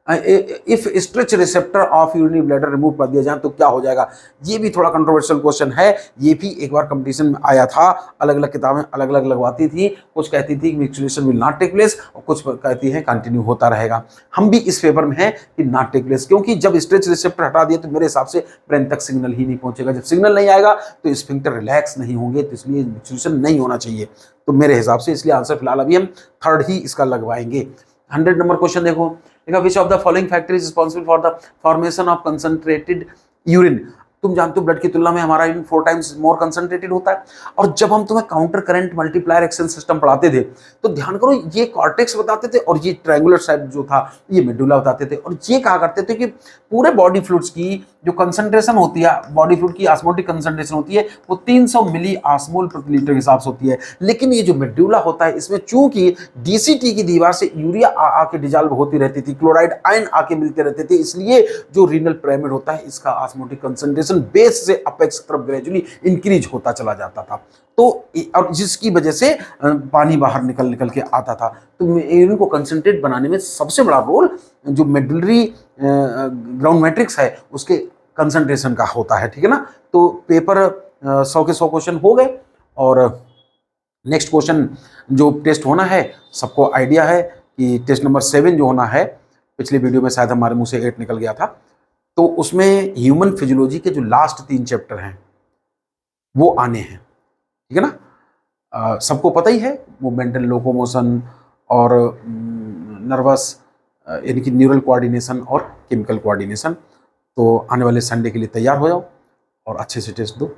if stretch receptor of urinary bladder remove कर दिया जाए तो क्या हो जाएगा। ये भी थोड़ा कंट्रोवर्शियल क्वेश्चन है, ये भी एक बार कंपटीशन में आया था, अलग अलग किताबें अलग अलग लगवाती थी, कुछ कहती थी मिक्सुलेशन विल नॉट टेक प्लेस और कुछ कहती है कंटिन्यू होता रहेगा। हम भी इस फेवर में हैं कि नॉट टेक प्लेस, क्योंकि जब स्ट्रेच रिसेप्टर हटा दिए तो मेरे हिसाब से ब्रेन तक सिग्नल ही नहीं पहुंचेगा, जब सिग्नल नहीं आएगा तो स्फिंक्टर रिलैक्स नहीं होंगे, तो इसलिए मिक्सुलेशन नहीं होना चाहिए तो मेरे हिसाब से। इसलिए आंसर फिलहाल अभी हम थर्ड ही इसका लगवाएंगे। 100 नंबर क्वेश्चन देखो, विच of the following factor is responsible for the formation of concentrated urine. तुम जानते हो ब्लड की तुलना में हमारा यूरिन 4 टाइम्स मोर कंसंट्रेटेड होता है। और जब हम तुम्हें counter current multiplier action system पढ़ाते थे तो ध्यान करो, ये कॉर्टेक्स बताते थे और ये ट्रायंगुलर शेप जो था ये मेडुला बताते थे, और ये कहा करते थे कि पूरे बॉडी फ्लूइड्स की जो कंसंट्रेशन होती है, बॉडी फ्लूइड की ऑस्मोटिक कंसंट्रेशन होती है वो 300 मिली ऑस्मोल प्रति लीटर के हिसाब से होती है। लेकिन ये जो मेडुला होता है इसमें चूंकि डीसीटी की दीवार से यूरिया आके डिजॉल्व होती रहती थी, क्लोराइड आयन आके मिलते रहते थे, इसलिए जो रीनल पिरामिड होता है इसका ऑस्मोटिक कंसंट्रेशन वाइब्रेशन बेस से अपेक्स की तरफ ग्रेजुअली इंक्रीज होता चला जाता था। तो और जिसकी वजह से पानी बाहर निकल निकल के आता था। तो यूरिन को कंसंट्रेट बनाने में सबसे बड़ा रोल जो मेडुलरी ग्राउंड मैट्रिक्स है उसके कंसंट्रेशन का होता है, ठीक है ना। तो पेपर 100 के 100 क्वेश्चन हो गए। और नेक्स्ट क्वेश्चन जो टेस्ट होना है, सबको आइडिया है कि टेस्ट नंबर 7 जो होना है, पिछले वीडियो में शायद हमारे मुंह से 8 निकल गया था, तो उसमें ह्यूमन फिजियोलॉजी के जो लास्ट 3 चैप्टर हैं वो आने हैं, ठीक है ना। सबको पता ही है मूवमेंटल लोकोमोशन और नर्वस यानी कि न्यूरल कोऑर्डिनेशन और केमिकल कोऑर्डिनेशन। तो आने वाले संडे के लिए तैयार हो जाओ और अच्छे से टेस्ट दो।